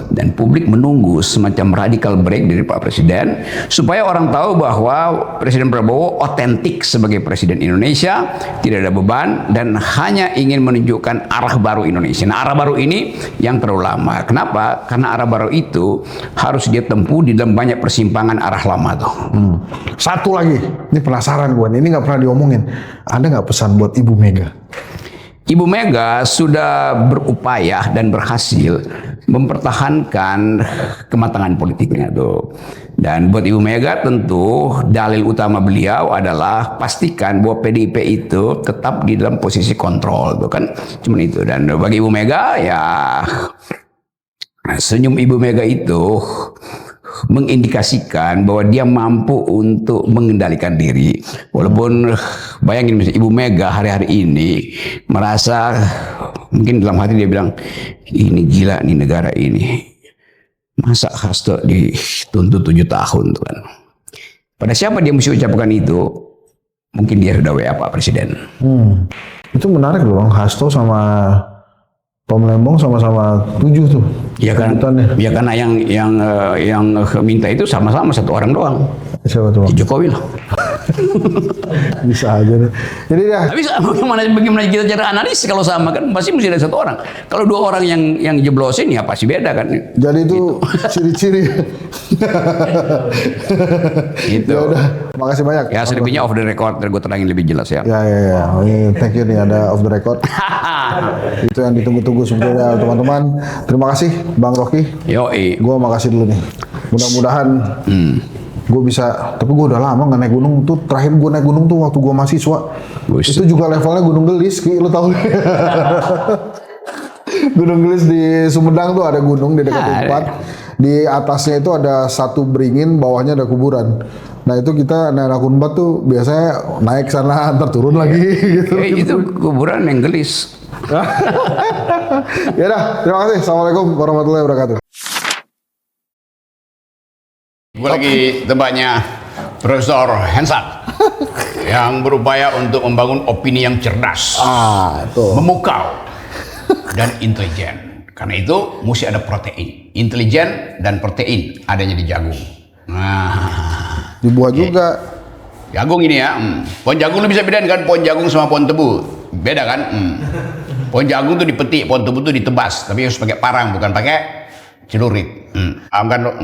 Dan publik menunggu semacam radical break dari Pak Presiden supaya orang tahu bahwa Presiden Prabowo otentik sebagai Presiden Indonesia, tidak ada beban dan hanya ingin menunjukkan arah baru Indonesia. Nah, arah baru ini yang terlalu lama. Kenapa? Karena arah baru itu harus dia tempuh di dalam banyak persimpangan arah lama tuh. Satu lagi, ini penasaran gue, ini nggak pernah diomongin. Ada nggak pesan buat Ibu Mega? Ibu Mega sudah berupaya dan berhasil mempertahankan kematangan politiknya tuh. Dan buat Ibu Mega tentu dalil utama beliau adalah pastikan bahwa PDIP itu tetap di dalam posisi kontrol tuh kan. Cuma itu. Dan bagi Ibu Mega ya senyum Ibu Mega itu mengindikasikan bahwa dia mampu untuk mengendalikan diri. Walaupun bayangin misalnya Ibu Mega hari-hari ini merasa, mungkin dalam hati dia bilang, ini gila nih negara ini. Masa Hasto dituntut 7 tahun tuh kan. Pada siapa dia mesti ucapkan itu? Mungkin dia sudah WA Pak Presiden. Itu menarik loh Bang, Hasto sama Tom Lembong sama-sama 7 tuh. Ya kan, ya karena yang minta itu sama-sama satu orang doang. Siapa tuh Bang? Jokowi lah. Bisa aja deh. Jadi ya. Tapi bagaimana kita cara analisis kalau sama kan pasti mesti ada satu orang. Kalau 2 orang yang jeblosin ya pasti beda kan. Jadi itu ciri-ciri. Gitu. Ya udah, makasih banyak. Ya selebihnya off the record, gue terangin lebih jelas ya. Ya. Ini thank you nih ada off the record. Itu yang ditunggu-tunggu sebetulnya teman-teman. Terima kasih Bang Rocky. Yoi. Gue makasih dulu nih. Mudah-mudahan gue bisa, tapi gue udah lama nggak naik gunung tuh. Terakhir gue naik gunung tuh waktu gue mahasiswa. Itu juga levelnya Gunung Gelis, lo tau? Gunung Gelis di Sumedang tuh ada gunung di dekat Unpad. Di atasnya itu ada satu beringin, bawahnya ada kuburan. Nah itu kita naik Unpad tuh biasanya naik sana, antar turun lagi gitu. Itu kuburan yang gelis. Ya udah, terima kasih. Assalamualaikum warahmatullahi wabarakatuh. Gue lagi tempatnya Profesor Hensak yang berupaya untuk membangun opini yang cerdas, memukau, dan intelijen. Karena itu mesti ada protein, intelijen dan protein adanya di jagung. Nah, di buah juga. Jagung ini ya, pohon jagung lu bisa bedain kan pohon jagung sama pohon tebu, beda kan? Pohon jagung tuh dipetik, pohon tebu tuh ditebas, tapi harus pakai parang bukan pakai celurit. Paham kan lo?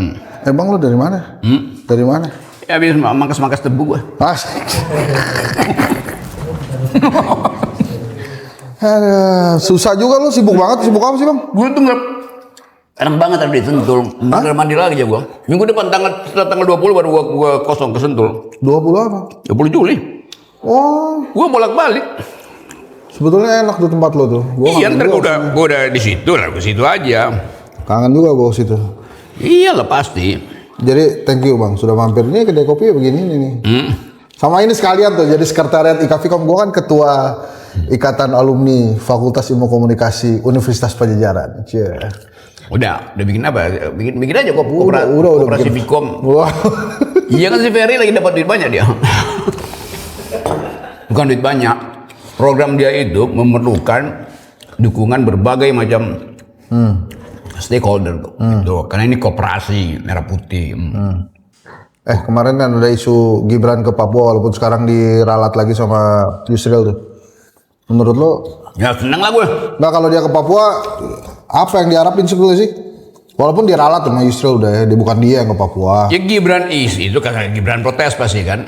Emang lo dari mana? Dari mana? Ya habis mangkas-mangkas tebu gua. Susah juga lo, sibuk banget. Sibuk apa sih Bang? Gue tuh Kadang banget ada di Sentul. Mandi lagi aja gua. Minggu depan setelah tanggal 20 baru gua kosong ke Sentul. 20 apa? 20 Juli. Oh, Gua bolak-balik. sebetulnya enak tuh tempat lo tuh. Iya, ntar gua udah di situ lah, ke situ aja. Kangen juga gua ke situ. Iyalah pasti. Jadi thank you Bang, sudah mampir. Ini kedai kopi begini nih. Sama ini sekalian tuh, jadi sekretariat IKAVIKOM. Gua kan ketua Ikatan Alumni Fakultas Ilmu Komunikasi Universitas Pajajaran. Cie. Udah bikin apa? Bikin aja kok Udah koperasi bikin. Vkom. Wah. Iya kan si Ferry lagi dapat duit banyak dia. Bukan duit banyak. Program dia itu memerlukan dukungan berbagai macam stakeholder tuh. Tuh, karena ini koperasi merah putih. Kemarin kan ada isu Gibran ke Papua walaupun sekarang diralat lagi sama Yusril tuh. Menurut lo? Ya seneng lah gue. Nah kalau dia ke Papua, apa yang diharapin sebetulnya sih? Walaupun diralat sama Yusril udah ya, dia bukan dia yang ke Papua. Ya Gibran itu karena Gibran protes pasti kan.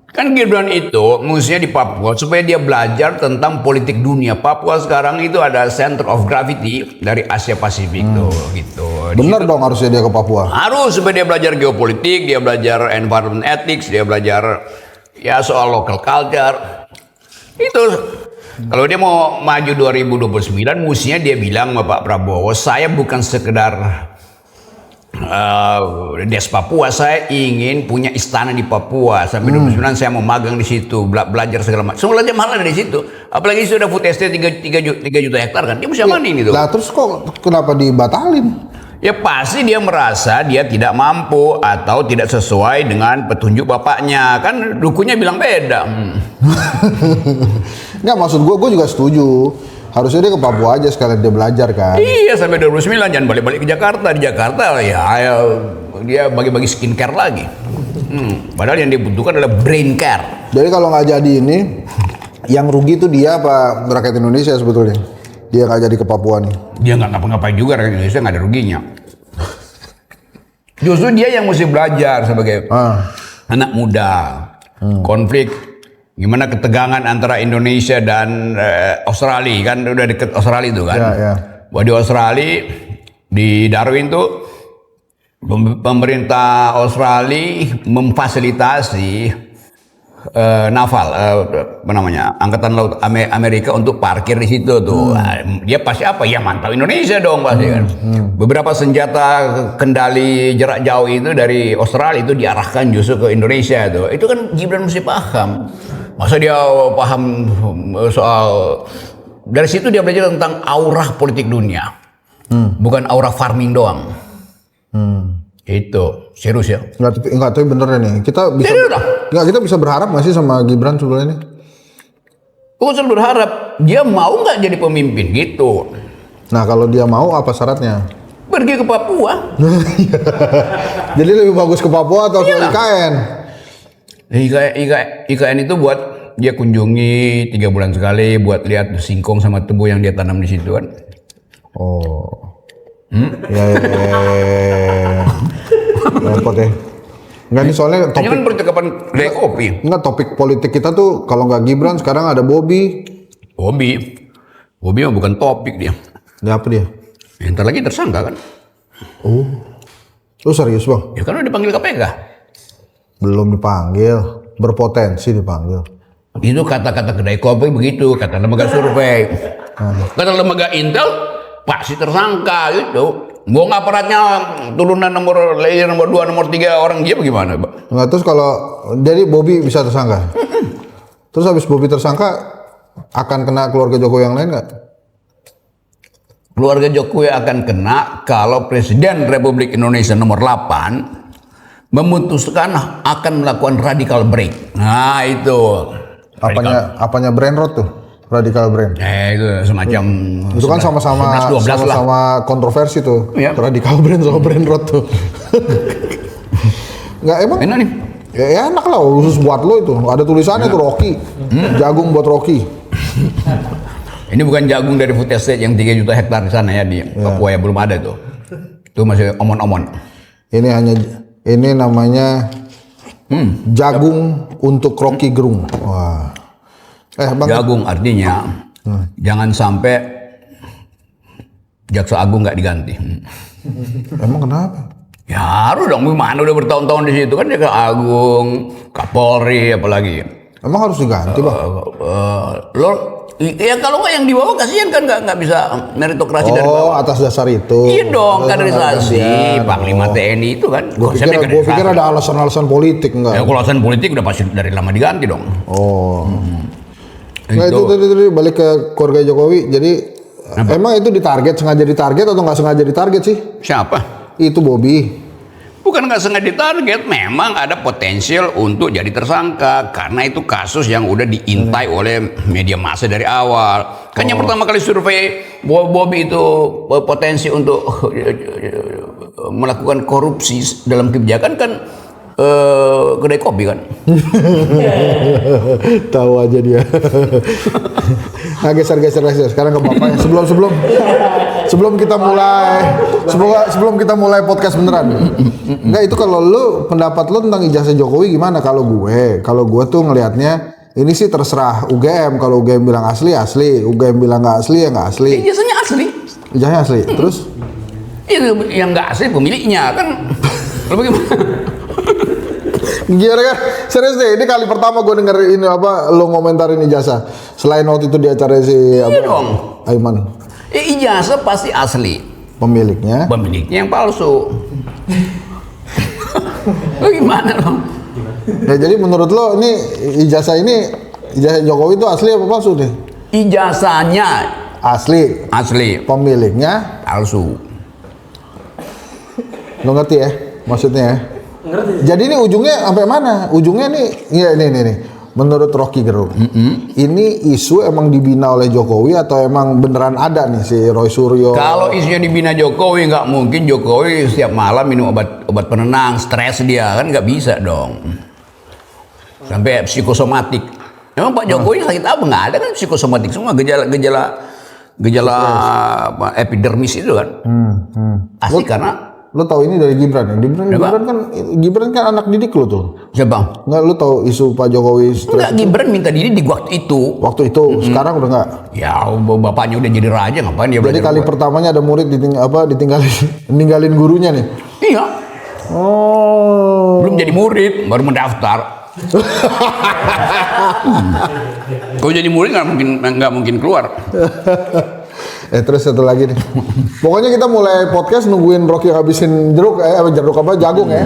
Kan Gibran itu mestinya di Papua supaya dia belajar tentang politik dunia. Papua sekarang itu ada center of gravity dari Asia Pasifik tuh gitu. Bener dong harusnya dia ke Papua. Harus supaya dia belajar geopolitik, dia belajar environment ethics, dia belajar ya soal local culture. Itu kalau dia mau maju 2029 mestinya dia bilang sama Pak Prabowo, saya bukan sekedar Des Papua, saya ingin punya istana di Papua sampai 2029 saya mau magang di situ, belajar segala macam. Semua belajar mahal dari situ. Apalagi sudah food estate 3 juta hektar kan. Dia mesti amanin itu. Nah terus kok kenapa dibatalin? Ya pasti dia merasa dia tidak mampu atau tidak sesuai dengan petunjuk bapaknya. Kan dukunya bilang beda. Nggak, maksud gue juga setuju. Harusnya dia ke Papua aja sekalian dia belajar kan. Iya sampai 2029 jangan balik-balik ke Jakarta. Di Jakarta ya dia bagi-bagi skincare lagi. Padahal yang dibutuhkan adalah brain care. Jadi kalau nggak jadi ini, yang rugi itu dia apa rakyat Indonesia sebetulnya? Dia nggak jadi ke Papua nih. Dia nggak ngapa-ngapain juga, rakyat Indonesia nggak ada ruginya. Justru dia yang mesti belajar sebagai anak muda. Konflik, gimana ketegangan antara Indonesia dan Australia, kan udah deket Australia itu kan. Ya. Bahwa di Australia, di Darwin tuh pemerintah Australia memfasilitasi naval, apa namanya, angkatan laut Amerika untuk parkir di situ tuh. Dia pasti apa? Ya mantau Indonesia dong pasti kan. Beberapa senjata kendali jarak jauh itu dari Australia itu diarahkan justru ke Indonesia tuh. Itu kan Gibran mesti paham. Masa dia paham soal, dari situ dia belajar tentang aura politik dunia. Bukan aura farming doang. Itu serius ya. Enggak, tapi bener nih. Kita bisa berharap nggak sih sama Gibran sebetulnya nih? Gue selalu berharap dia mau nggak jadi pemimpin gitu. Nah kalau dia mau apa syaratnya? Pergi ke Papua. Jadi lebih bagus ke Papua atau ke IKN? IKN itu buat dia kunjungi 3 bulan sekali buat lihat singkong sama tebu yang dia tanam di situ kan. Oh. Ya. Repot ya. Enggak nih soalnya Ini kan percakapan kedai kopi. Enggak, topik politik kita tuh kalau nggak Gibran sekarang ada Bobby mah bukan topik dia. Ya apa dia? Ya, ntar lagi tersangka kan. Oh serius bang? Ya kan udah dipanggil KPK. Belum dipanggil, berpotensi dipanggil. Itu kata-kata kedai kopi begitu, kata lembaga survei. Kata lembaga Intel pasti tersangka gitu. Gua nggak aparatnya turunan nomor 2, nomor 3 orang dia bagaimana, Pak? Nggak, terus kalau jadi Bobby bisa tersangka? Terus habis Bobby tersangka akan kena keluarga Jokowi yang lain nggak? Keluarga Jokowi akan kena kalau Presiden Republik Indonesia nomor 8 memutuskan akan melakukan radical break. Nah itu. Apanya brain rot tuh? Radical brain. Itu semacam. Itu kan sama-sama kontroversi tuh. Ya. Radical brain sama brain rot tuh. Nggak emang? Enak nih. Ya enak lah, khusus buat lo itu. Ada tulisannya tuh Rocky. Jagung buat Rocky. Ini bukan jagung dari food estate yang 3 juta hektar di sana ya di Papua ya, belum ada tuh. Itu masih omon-omon. Ini namanya jagung untuk Rocky Gerung. Wah. Bang. Jagung artinya jangan sampai Jaksa Agung nggak diganti. Emang kenapa? Ya harus dong, gimana udah bertahun-tahun di situ kan Jaksa Agung, Kapolri apalagi. Emang harus diganti, Bang? Lo ya kalau nggak yang di bawah kasihan kan nggak bisa meritokrasi dari Oh, bawah. atas dasar itu. Iya dong, kaderisasi, Gantian. Panglima TNI itu kan. Gue konsepnya pikir kaderisasi. ada alasan-alasan politik enggak? Ya kalau alasan politik udah pasti dari lama diganti dong. Oh. Nah Itu. itu tadi balik ke keluarga Jokowi. Jadi emang itu sengaja ditarget atau nggak sengaja ditarget sih? Siapa? Itu Bobby. Bukan nggak sengaja ditarget, memang ada potensial untuk jadi tersangka karena itu kasus yang udah diintai oleh media massa dari awal. Kan yang pertama kali survei Bobby itu potensi untuk melakukan korupsi dalam kebijakan kan kedai kopi kan. Tahu aja dia. Nah, geser. Sekarang ke bapaknya. Sebelum kita mulai podcast beneran. Enggak, itu kalau lu pendapat lu tentang ijazah Jokowi gimana? Kalau gue tuh ngelihatnya ini sih terserah UGM. Kalau UGM bilang asli, UGM bilang nggak asli ya nggak asli. Ijazahnya asli. Ijazahnya asli. Terus? Itu yang nggak asli pemiliknya kan. Lo bagaimana? Gila kan? Serius deh, ini kali pertama gue denger ini lo ngomentarin ijazah. Selain waktu itu di acara si dong. Aiman. Ijazah pasti asli. Pemiliknya yang palsu. Lo gimana dong? Ya jadi menurut lo ini ijazah Jokowi itu asli apa palsu nih? Ijazahnya Asli. Pemiliknya palsu. Lo ngerti ya maksudnya ya? Ngerti. Jadi ini ujungnya sampai mana? Ujungnya nih, ya ini. Menurut Rocky Gerung, ini isu emang dibina oleh Jokowi atau emang beneran ada nih si Roy Suryo? Kalau isunya dibina Jokowi, nggak mungkin Jokowi setiap malam minum obat penenang, stres dia kan nggak bisa dong. Sampai psikosomatik. Emang Pak Jokowi sakit apa? Nggak ada kan psikosomatik semua gejala epidermis itu kan. Asli karena Lo tahu ini dari Gibran ya? Gibran kan anak didik lo tuh. siapa? Nggak, lo tahu isu Pak Jokowi stres Enggak, Gibran minta diri di waktu itu. waktu itu, sekarang udah nggak. Ya bapaknya udah jadi raja, ngapain dia Jadi belajar kali buat? pertamanya ada murid ninggalin gurunya nih. Iya, Oh. belum jadi murid, baru mendaftar. Kalau jadi murid nggak mungkin keluar. Terus satu lagi nih. Pokoknya kita mulai podcast nungguin Rocky habisin jagung ya.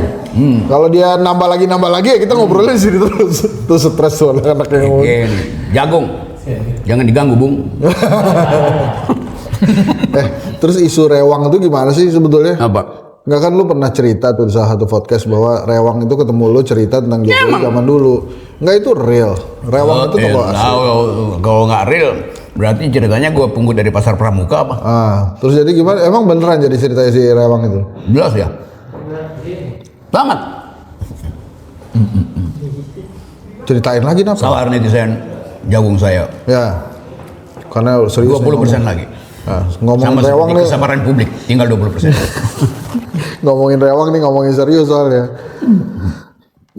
Kalau dia nambah lagi ya kita ngobrolin di sini terus. Tuh stres soalnya anaknya ngomong. Jagung, jangan diganggu Bung. Terus isu rewang itu gimana sih sebetulnya? Apa? Nggak kan lu pernah cerita tuh di salah satu podcast bahwa rewang itu ketemu lu cerita tentang Jokowi zaman dulu. Nggak, itu real. Rewang itu tokoh asli. Kalau nggak real, berarti ceritanya gue pungut dari pasar pramuka apa? Terus jadi gimana? Emang beneran jadi ceritanya si rewang itu? Jelas ya. Banget. Ceritain lagi napa? Salah netizen jagung saya. Ya. Karena serius 20% lagi. Ngomongin Sama rewang seperti nih. kesabaran publik, tinggal 20%. Ngomongin rewang nih, ngomongin serius soalnya.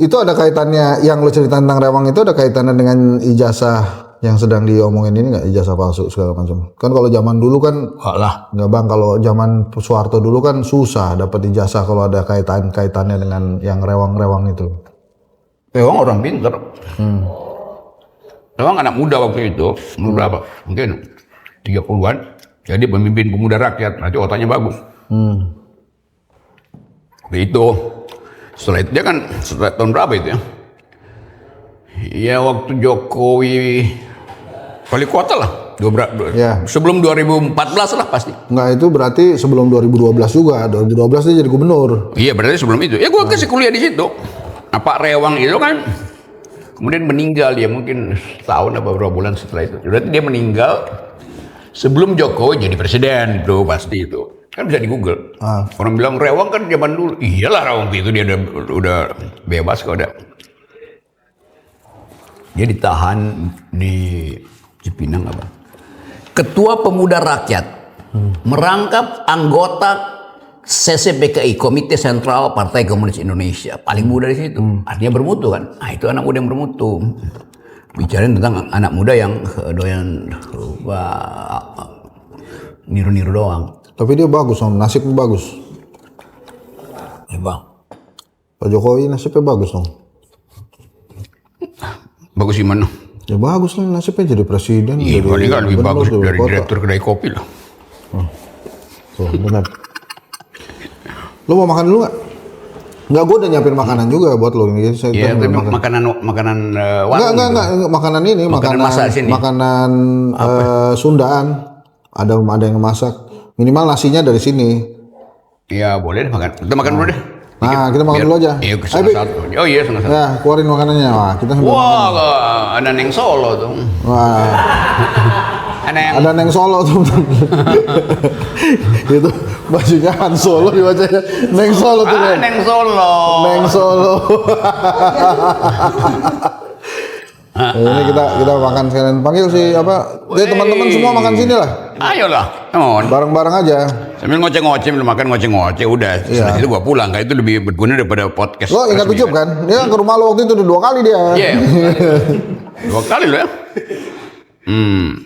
Itu ada kaitannya, yang lo cerita tentang rewang itu ada kaitannya dengan ijazah yang sedang diomongin ini nggak? Ijazah palsu segala macam. Kan kalau zaman dulu kan Enggak lah. nggak bang, kalau zaman Soeharto dulu kan susah dapat ijazah kalau ada kaitannya dengan yang rewang-rewang itu. Rewang orang pinter. Rewang anak muda waktu itu, umur berapa? Mungkin 30-an. Jadi pemimpin pemuda rakyat, nanti otaknya bagus. Itu setelah itu dia kan setelah tahun berapa itu ya? Ya waktu Jokowi wali kota lah. Ya. Sebelum 2014 lah pasti. Nggak, itu berarti sebelum 2012 juga. 2012 dia jadi gubernur. Iya berarti sebelum itu. Ya gue kasih kuliah di situ. Nah Pak Rewang itu kan kemudian meninggal ya mungkin setahun atau beberapa bulan setelah itu. Berarti dia meninggal sebelum Jokowi jadi presiden tuh pasti itu. Kan bisa di Google. Orang bilang Rewang kan zaman dulu. Iyalah Rewang itu dia udah bebas kok udah. Dia ditahan di Cipinang apa? Ketua Pemuda Rakyat merangkap anggota CCPKI, Komite Sentral Partai Komunis Indonesia, paling muda di situ. Artinya bermutu kan? Nah itu anak muda yang bermutu. Bicarain tentang anak muda yang doyan niru-niru doang. Tapi dia bagus dong, nasibnya bagus. Ya bang. Pak Jokowi nasibnya bagus dong. Bagus gimana? Ya bagus lah nasibnya jadi presiden. Iya, jadi paling kan lebih gubernur, bagus jadi dari kota. direktur kedai kopi lah. Tuh, benar. Lu mau makan dulu nggak? Nggak, gue udah nyiapin makanan juga buat lo. Jadi saya Iya, ntar tapi makan. makanan warung. Enggak, makanan ini, Makanan masak sini. makanan Sundaan. Ada yang masak. Minimal nasinya dari sini. Iya, boleh deh makan. Kita makan dulu deh. Nah, kita makan Biar- dulu aja. Iya, Ayo, setengah Pi. satu. Oh iya, setengah satu. Ya, keluarin makanannya. Wah, kita sambil makan. Wah, ada Neng Solo tuh. Wah, Ada yang ada Neng Solo tuh. Itu bajunya Han Solo dibacanya Neng Solo tuh. Neng. Neng Solo. Neng Solo. Ini kita makan sekalian. Panggil si apa? Ya teman-teman semua makan sini lah. Ayolah, on. Bareng-bareng aja. Sambil ngoceh-ngoceh, makan ngoceh-ngoceh, udah. Iya. Setelah itu gua pulang, kayak itu lebih berguna daripada podcast. Lo ingat resmi, Ucup kan? Dia ke rumah lo waktu itu udah 2 kali dia. Iya. 2 kali lo ya.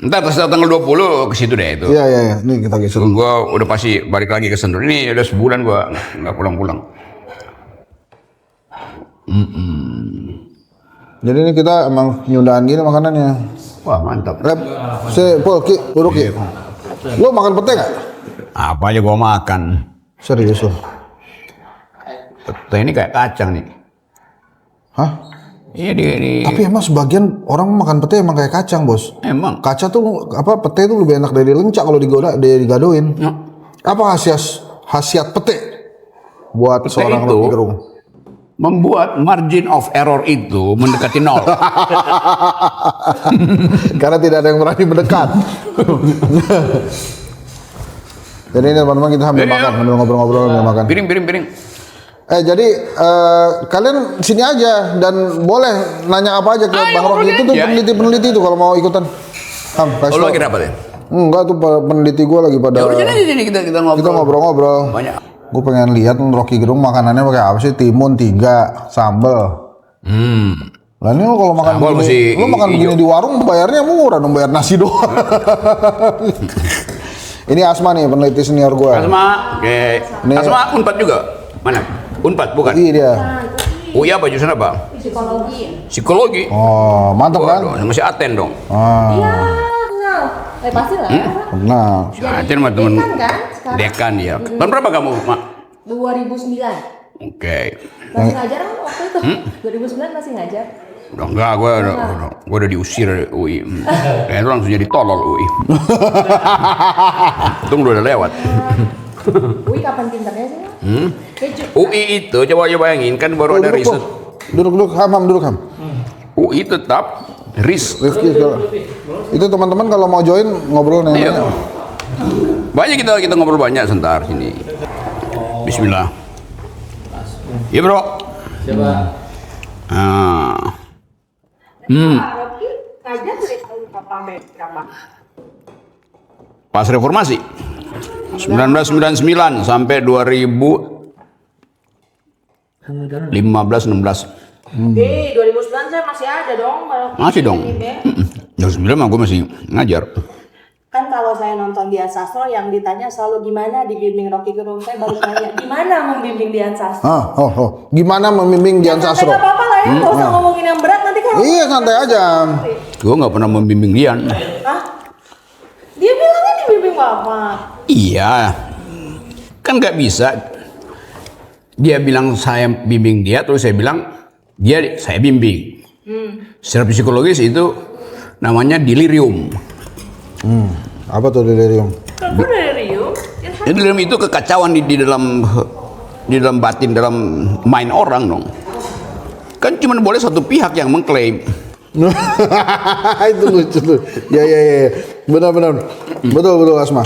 Ntar setelah tanggal 20 ke situ deh itu. Iya. Ini kita geser. Gua udah pasti balik lagi ke Sentul. Ini udah sebulan gua nggak pulang-pulang. Jadi ini kita emang nyundaan gini makanannya. Wah mantap. Rep, Pol, Ki, duduk Ki. Lo makan pete nggak? Apa aja gua makan. Serius lo? Pete ini kayak kacang nih. Hah? Iya di Tapi emang sebagian orang makan pete emang kayak kacang, Bos. emang. Kaca tuh apa pete tuh lebih enak dari lencak kalau digadoin. Ya. Apa khasiat pete buat Pete seorang itu Rocky Gerung? membuat margin of error itu mendekati 0. Karena tidak ada yang berani mendekat. Jadi ini teman-teman kita sambil Iya. makan, sambil ngobrol-ngobrol sambil makan. Piring. Jadi kalian sini aja dan boleh nanya apa aja ke Ayo, Bang Rocky. Itu tuh aja. peneliti-peneliti itu kalau mau ikutan. Oh, lu lagi rapat ya? Enggak tuh peneliti gue lagi pada Ya udah sini sini kita ngobrol. kita ngobrol-ngobrol. Banyak. Gue pengen lihat Rocky Gerung makanannya pakai apa sih? Timun 3, sambel. Lah ini lo kalau makan Sambal begini, mesti lo makan begini di warung bayarnya murah dong, bayar nasi doang. Ini Asma nih peneliti senior gue. Asma, oke. Nih. Asma Unpad juga. Mana? Unpad bukan? Iya dia. UI apa jurusan apa? Psikologi. Oh mantap kan? Waduh, masih Aten dong. Ah, Iya, kenal. Pasti lah. nah. Si Aten mah temen Dekan kan sekarang? dekan ya. Tahun berapa kamu, Mak? 2009. Oke. Masih ngajar kan waktu itu? 2009 masih ngajar. Udah enggak, gua udah diusir dari UI. Kayaknya lu langsung jadi tolol UI. Untung lu udah lewat. Wih, kapan pinternya sih? Keju. UI itu coba bayangin kan baru ada riset. Duduk, duduk ham. UI tetap risk. Rifki sekarang. Itu teman-teman kalau mau join ngobrol Iya. nanya. Banyak kita ngobrol banyak sebentar sini. Bismillah. Iya bro. Coba. Rocky ngajar dari tahun berapa? Pas reformasi 1999 sampai 2015-16 Di 2009 saya masih ada dong. Kalau masih dong. Jam 9 mah gue masih ngajar. Kan kalau saya nonton Dian Sastro yang ditanya selalu gimana dibimbing Rocky Gerung, saya baru tanya gimana membimbing Dian Sastro. Gimana membimbing Dian Santai Sastro? nggak apa-apa lah ya, nggak usah ngomongin yang berat nanti kalau. Iya santai aja. Gue nggak pernah membimbing Dian. Hah? Dia bilangnya dibimbing bapak. Iya, kan nggak bisa. Dia bilang saya bimbing dia, terus saya bilang saya bimbing. Secara psikologis itu namanya delirium. Apa tuh delirium? Kamu dari Rio? Jadi delirium itu kekacauan di dalam batin, dalam mind orang dong. Kan cuma boleh satu pihak yang mengklaim. Itu lucu tuh. Ya. Benar. Betul Asma.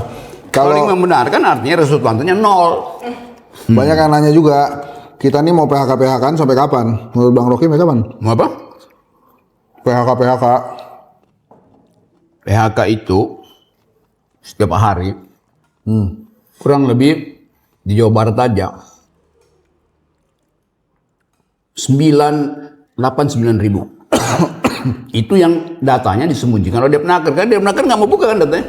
Kalau yang Kalau membenarkan artinya resultannya 0. banyak yang nanya juga, kita nih mau PHK kan sampai kapan? Menurut Bang Rocky kapan? Mau apa? PHK. PHK itu setiap hari kurang lebih di Jawa Barat aja 9 ribu. Itu yang datanya disembunyikan oleh Depnaker. Kan Depnaker nggak mau buka kan datanya.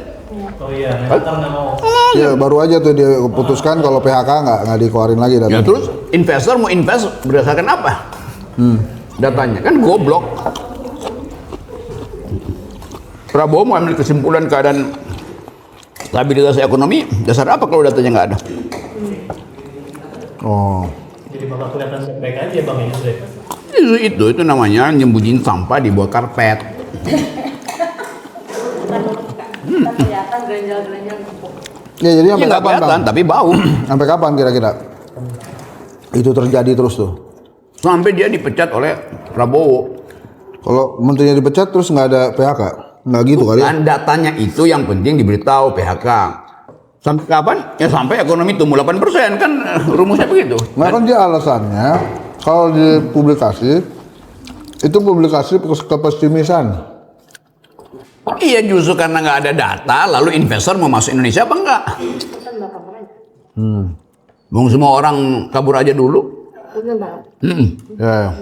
Oh iya, Menakar nggak mau. Ya baru aja tuh dia putuskan kalau PHK nggak dikeluarin lagi Ya datanya. terus investor mau invest berdasarkan apa? Datanya kan goblok. Prabowo mau ambil kesimpulan keadaan stabilitas ekonomi, dasar apa kalau datanya nggak ada? Oh, Jadi bakal kelihatan baik-baik aja Bang Yusuf. Itu namanya nyembunyiin sampah di bawah karpet. Kan kelihatan gerenjal-gerenjal empuk. ya jadi Ya sampai nggak kapan kelihatan, Bang? tapi bau. Sampai kapan kira-kira itu terjadi terus tuh? Sampai dia dipecat oleh Prabowo. Kalau menterinya dipecat terus nggak ada PHK, nggak gitu kali? Ya? Kan datanya itu yang penting diberitahu PHK. Sampai kapan? Ya sampai ekonomi tumbuh 8%, kan rumusnya begitu. Nah kan dia alasannya kalau dipublikasi itu publikasi kepesimisan. Iya justru karena nggak ada data, lalu investor mau masuk Indonesia apa enggak? Itu kan belakangan aja. Bung semua orang kabur aja dulu. Bener banget. Ya.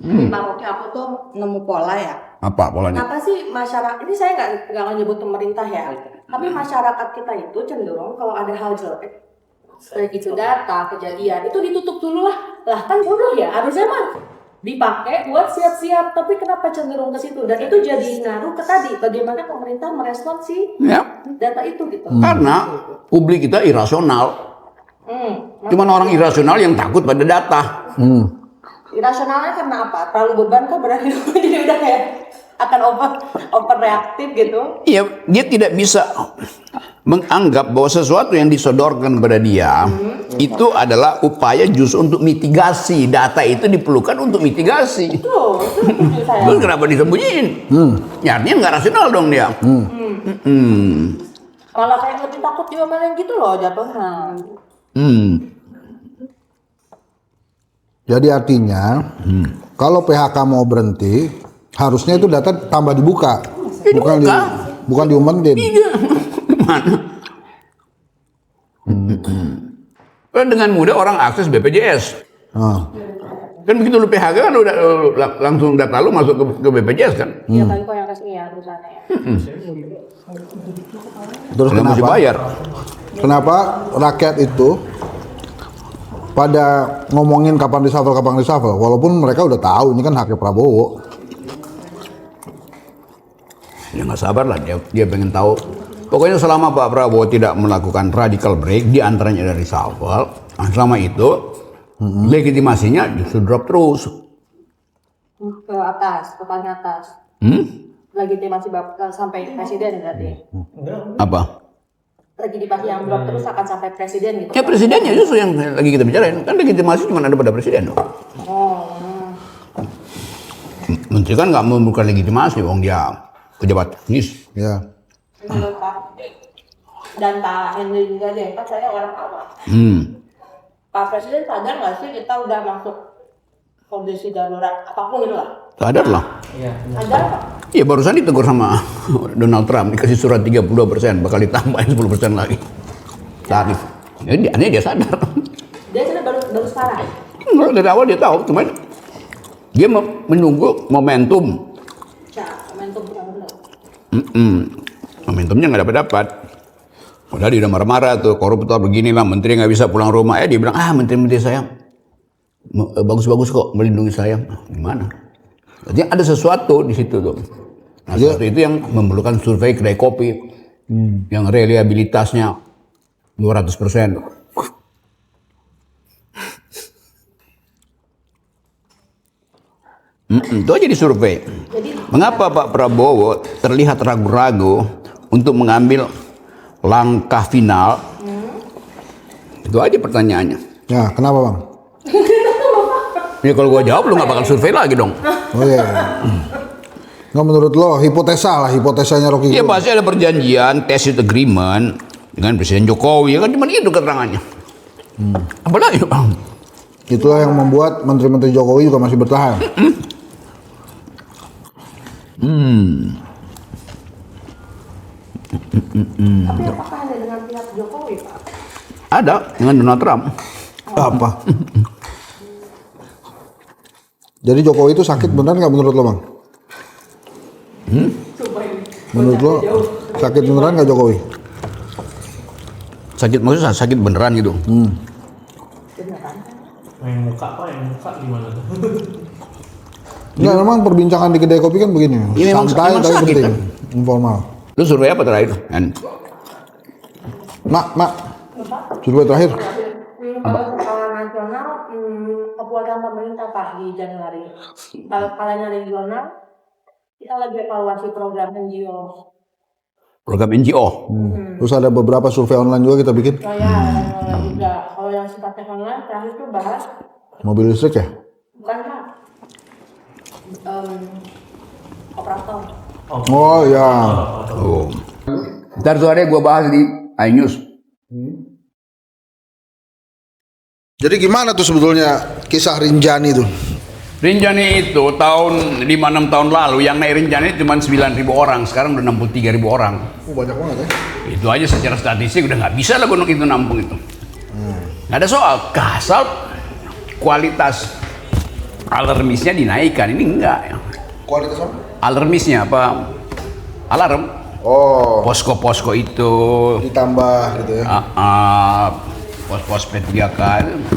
Pak Rocky, aku tuh nemu pola ya. Apa polanya? Kenapa sih masyarakat ini, saya nggak nyebut pemerintah ya, tapi masyarakat kita itu cenderung kalau ada hal jelek, baik itu data, kejadian, itu ditutup dulu lah. Lah kan bodoh ya, harusnya mah dipakai buat siap-siap, tapi kenapa cenderung ke situ? Dan itu jadi ngaruh ke tadi, bagaimana pemerintah merespon si Ya, data itu gitu. karena publik kita irasional. Cuman orang irasional yang takut pada data. Irasionalnya karena apa? Terlalu beban kok berarti jadi udah kayak akan over reaktif gitu. Iya, dia tidak bisa menganggap bahwa sesuatu yang disodorkan pada dia itu adalah upaya justru untuk mitigasi. Data itu diperlukan untuk mitigasi. Tuh, itu setuju saya. Terus kenapa disembunyiin? Ya artinya nggak rasional dong dia. Malah kayak lebih takut diomelin gitu loh jatuhnya. Jadi artinya kalau PHK mau berhenti harusnya itu data tambah dibuka, bukan diumpetin. Gimana? Kan dengan mudah orang akses BPJS. Nah, Kan begitu lu PHK kan udah langsung data lu masuk ke BPJS kan. Iya kali kok yang resmi ya perusahaannya ya. terus Udah mesti kenapa? bayar. Kenapa rakyat itu pada ngomongin kapan reshuffle, walaupun mereka udah tahu ini kan haknya Prabowo. Ya nggak sabar lah dia pengen tahu. Pokoknya selama Pak Prabowo tidak melakukan radical break di antaranya dari reshuffle, selama itu legitimasinya justru drop terus. Ke atas, ke paling atas. Legitimasi sampai presiden berarti. Apa? Legitimasi yang drop terus akan sampai presiden gitu. Ya presidennya justru yang lagi kita bicarain. Kan legitimasi cuma ada pada presiden. Menteri kan nggak membuka legitimasi, wong dia pejabat teknis. Ya. Menurut Pak dan Pak Henry juga deh, kan saya orang awam. Pak Presiden sadar nggak sih kita udah masuk kondisi darurat apapun gitu lah? Sadar lah. Sadar Pak? Ya barusan ditegur sama Donald Trump, dikasih surat 32%, bakal ditambahin 10% lagi tarif. Jadi dia sadar. Dia sudah baru sekarang. Enggak, dari awal dia tahu, cuman dia menunggu momentum. Nah, momentum benar-benar. Momentumnya nggak dapat. Udah dia udah marah-marah tuh, koruptor beginilah, menteri nggak bisa pulang rumah. Dia bilang, menteri-menteri saya bagus-bagus kok melindungi saya. Gimana? Artinya ada sesuatu di situ tuh. Nah, sesuatu itu yang memerlukan survei kedai kopi yang reliabilitasnya 200%. Itu aja di survei. Mengapa Pak Prabowo terlihat ragu-ragu untuk mengambil langkah final? Itu aja pertanyaannya. Ya, kenapa Bang? Ya kalau gua jawab lu nggak bakal survei lagi dong. Oh iya. Nggak menurut lo, hipotesanya Rocky Ya Gerung. pasti ada perjanjian tacit agreement dengan Presiden Jokowi, kan cuma itu keterangannya. Apalagi Bang? Itulah yang membuat menteri-menteri Jokowi juga masih bertahan. Tapi apakah hanya dengan pihak Jokowi Pak? Ada dengan Donald Trump. Apa? Jadi Jokowi itu sakit benar nggak menurut lo Bang? Menurut lo sakit beneran nggak Jokowi? Sakit maksudnya sakit beneran gitu. Yang muka gimana tuh? Nggak, memang perbincangan di kedai kopi kan begini. Iya, Santai memang tapi sakit, penting. kan? Informal. Lu survei apa terakhir? Kan? Mak. Survei terakhir. Kalau skala nasional, kepuasan pemerintah Pak di Januari. Kalau skalanya regional, kita lagi evaluasi program NGO. Program NGO. Terus ada beberapa survei online juga kita bikin. Saya juga, kalau yang sifatnya online, terakhir itu bahas, Mobil listrik ya? bukan Pak, operator. Oh ya. Oh. Ntar sore gue bahas di iNews. Jadi gimana tuh sebetulnya kisah Rinjani tuh? Rinjani itu tahun 5-6 tahun lalu yang naik Rinjani cuma 9.000 orang, sekarang udah 63.000 orang. Oh, banyak banget ya. Itu aja secara statistik udah nggak bisa lah gunung itu nampung itu. Nggak ada soal, asal kualitas alarmisnya dinaikkan, ini enggak. Kualitas apa? Alarmisnya apa? Alarm. Oh, Posko-posko itu, ditambah gitu ya. pos-pos P3K itu.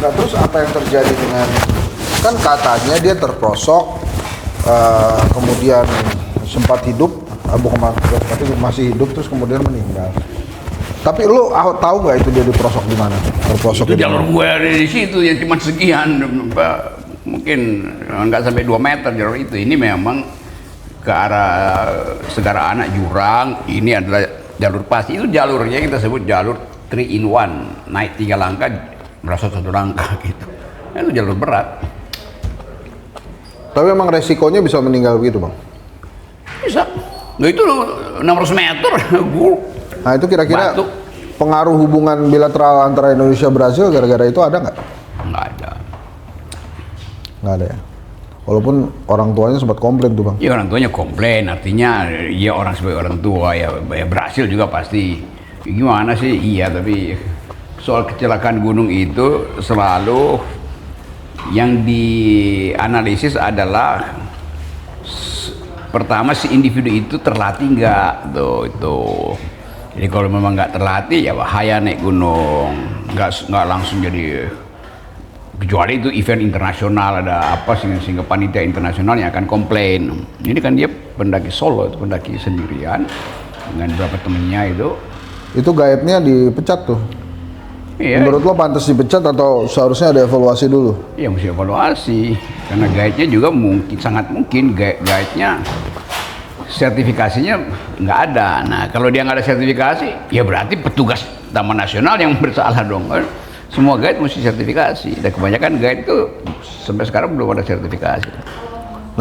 Nah terus apa yang terjadi dengan, kan katanya dia terprosok, kemudian sempat hidup, masih hidup terus kemudian meninggal. Tapi lu tahu nggak itu dia diprosok di mana? Terprosok Itu di jalur mana? gue ada di situ yang cuma sekian, mungkin nggak sampai 2 meter jalur itu. Ini memang ke arah Segara Anak Jurang. Ini adalah jalur pasti. Itu jalurnya kita sebut jalur 3 in 1, naik 3 langkah merasa 1 langkah gitu. Itu jalur berat. Tapi memang resikonya bisa meninggal begitu bang? Bisa. Nah itu 600 meter. Nah itu kira-kira Batu. pengaruh hubungan bilateral antara Indonesia Brasil gara-gara itu ada nggak? Nggak ada. Nggak ada ya. Walaupun orang tuanya sempat komplain tuh bang. Ya orang tuanya komplain, artinya ya orang sebagai orang tua ya Brasil juga pasti gimana sih, iya, tapi soal kecelakaan gunung itu selalu yang dianalisis adalah pertama si individu itu terlatih nggak tuh itu. Jadi kalau memang nggak terlatih ya bahaya naik gunung, nggak langsung jadi, kecuali itu event internasional ada apa sehingga panitia internasional yang akan komplain. Ini kan dia pendaki solo, itu pendaki sendirian dengan beberapa temennya itu. Itu guide-nya dipecat tuh. Iya. Menurut lo pantas dipecat atau seharusnya ada evaluasi dulu? Ya mesti evaluasi karena guide-nya juga sangat mungkin guide-nya sertifikasinya nggak ada. Nah kalau dia nggak ada sertifikasi, ya berarti petugas Taman Nasional yang bersalah dong. Semua guide mesti sertifikasi. Dan kebanyakan guide itu sampai sekarang belum ada sertifikasi.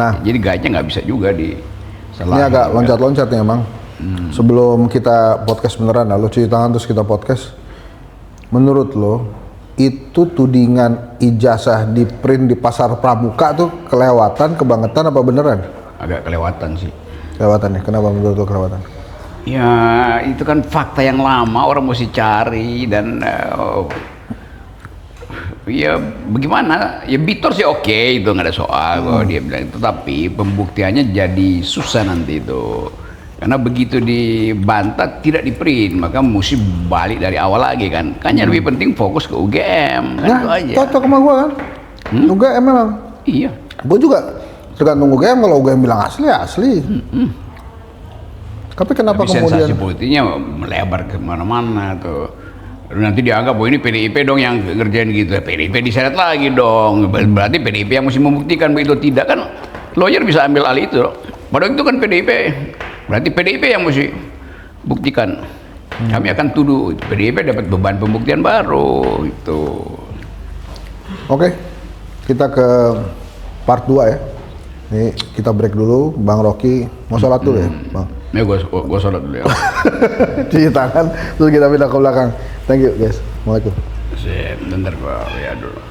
Nah, Jadi guide-nya nggak bisa juga ini agak loncat-loncat nih emang. Sebelum kita podcast beneran, lo cuci tangan terus kita podcast. Menurut lo, itu tudingan ijazah di print di pasar pramuka tuh kelewatan, kebangetan apa beneran? Agak kelewatan sih. Kelewatan ya, kenapa menurut lo kelewatan? Ya itu kan fakta yang lama, orang mesti cari dan ya bagaimana, ya Bitor sih oke, itu nggak ada soal kalau dia bilang itu, tapi pembuktiannya jadi susah nanti itu. Karena begitu dibantah tidak di print, maka mesti balik dari awal lagi kan. Kan yang lebih penting fokus ke UGM, kan itu aja. Cocok sama gua kan? UGM memang. Iya. Gua juga tergantung UGM, kalau UGM bilang asli, asli. Tapi kenapa Tapi kemudian? sensasi politiknya melebar ke mana-mana tuh. Nanti dianggap bahwa ini PDIP dong yang ngerjain gitu. PDIP diseret lagi dong. Berarti PDIP yang mesti membuktikan begitu, tidak kan lawyer bisa ambil alih itu. Padahal itu kan PDIP. Berarti PDIP yang mesti buktikan. Kami akan tuduh PDIP dapat beban pembuktian baru itu. Oke, kita ke part 2 ya. Nih kita break dulu, Bang Rocky mau sholat dulu ya, Bang. Ya gua sholat dulu ya. Cuci tangan, terus kita pindah ke belakang. Thank you guys. Assalamualaikum. Bentar gua lihat dulu.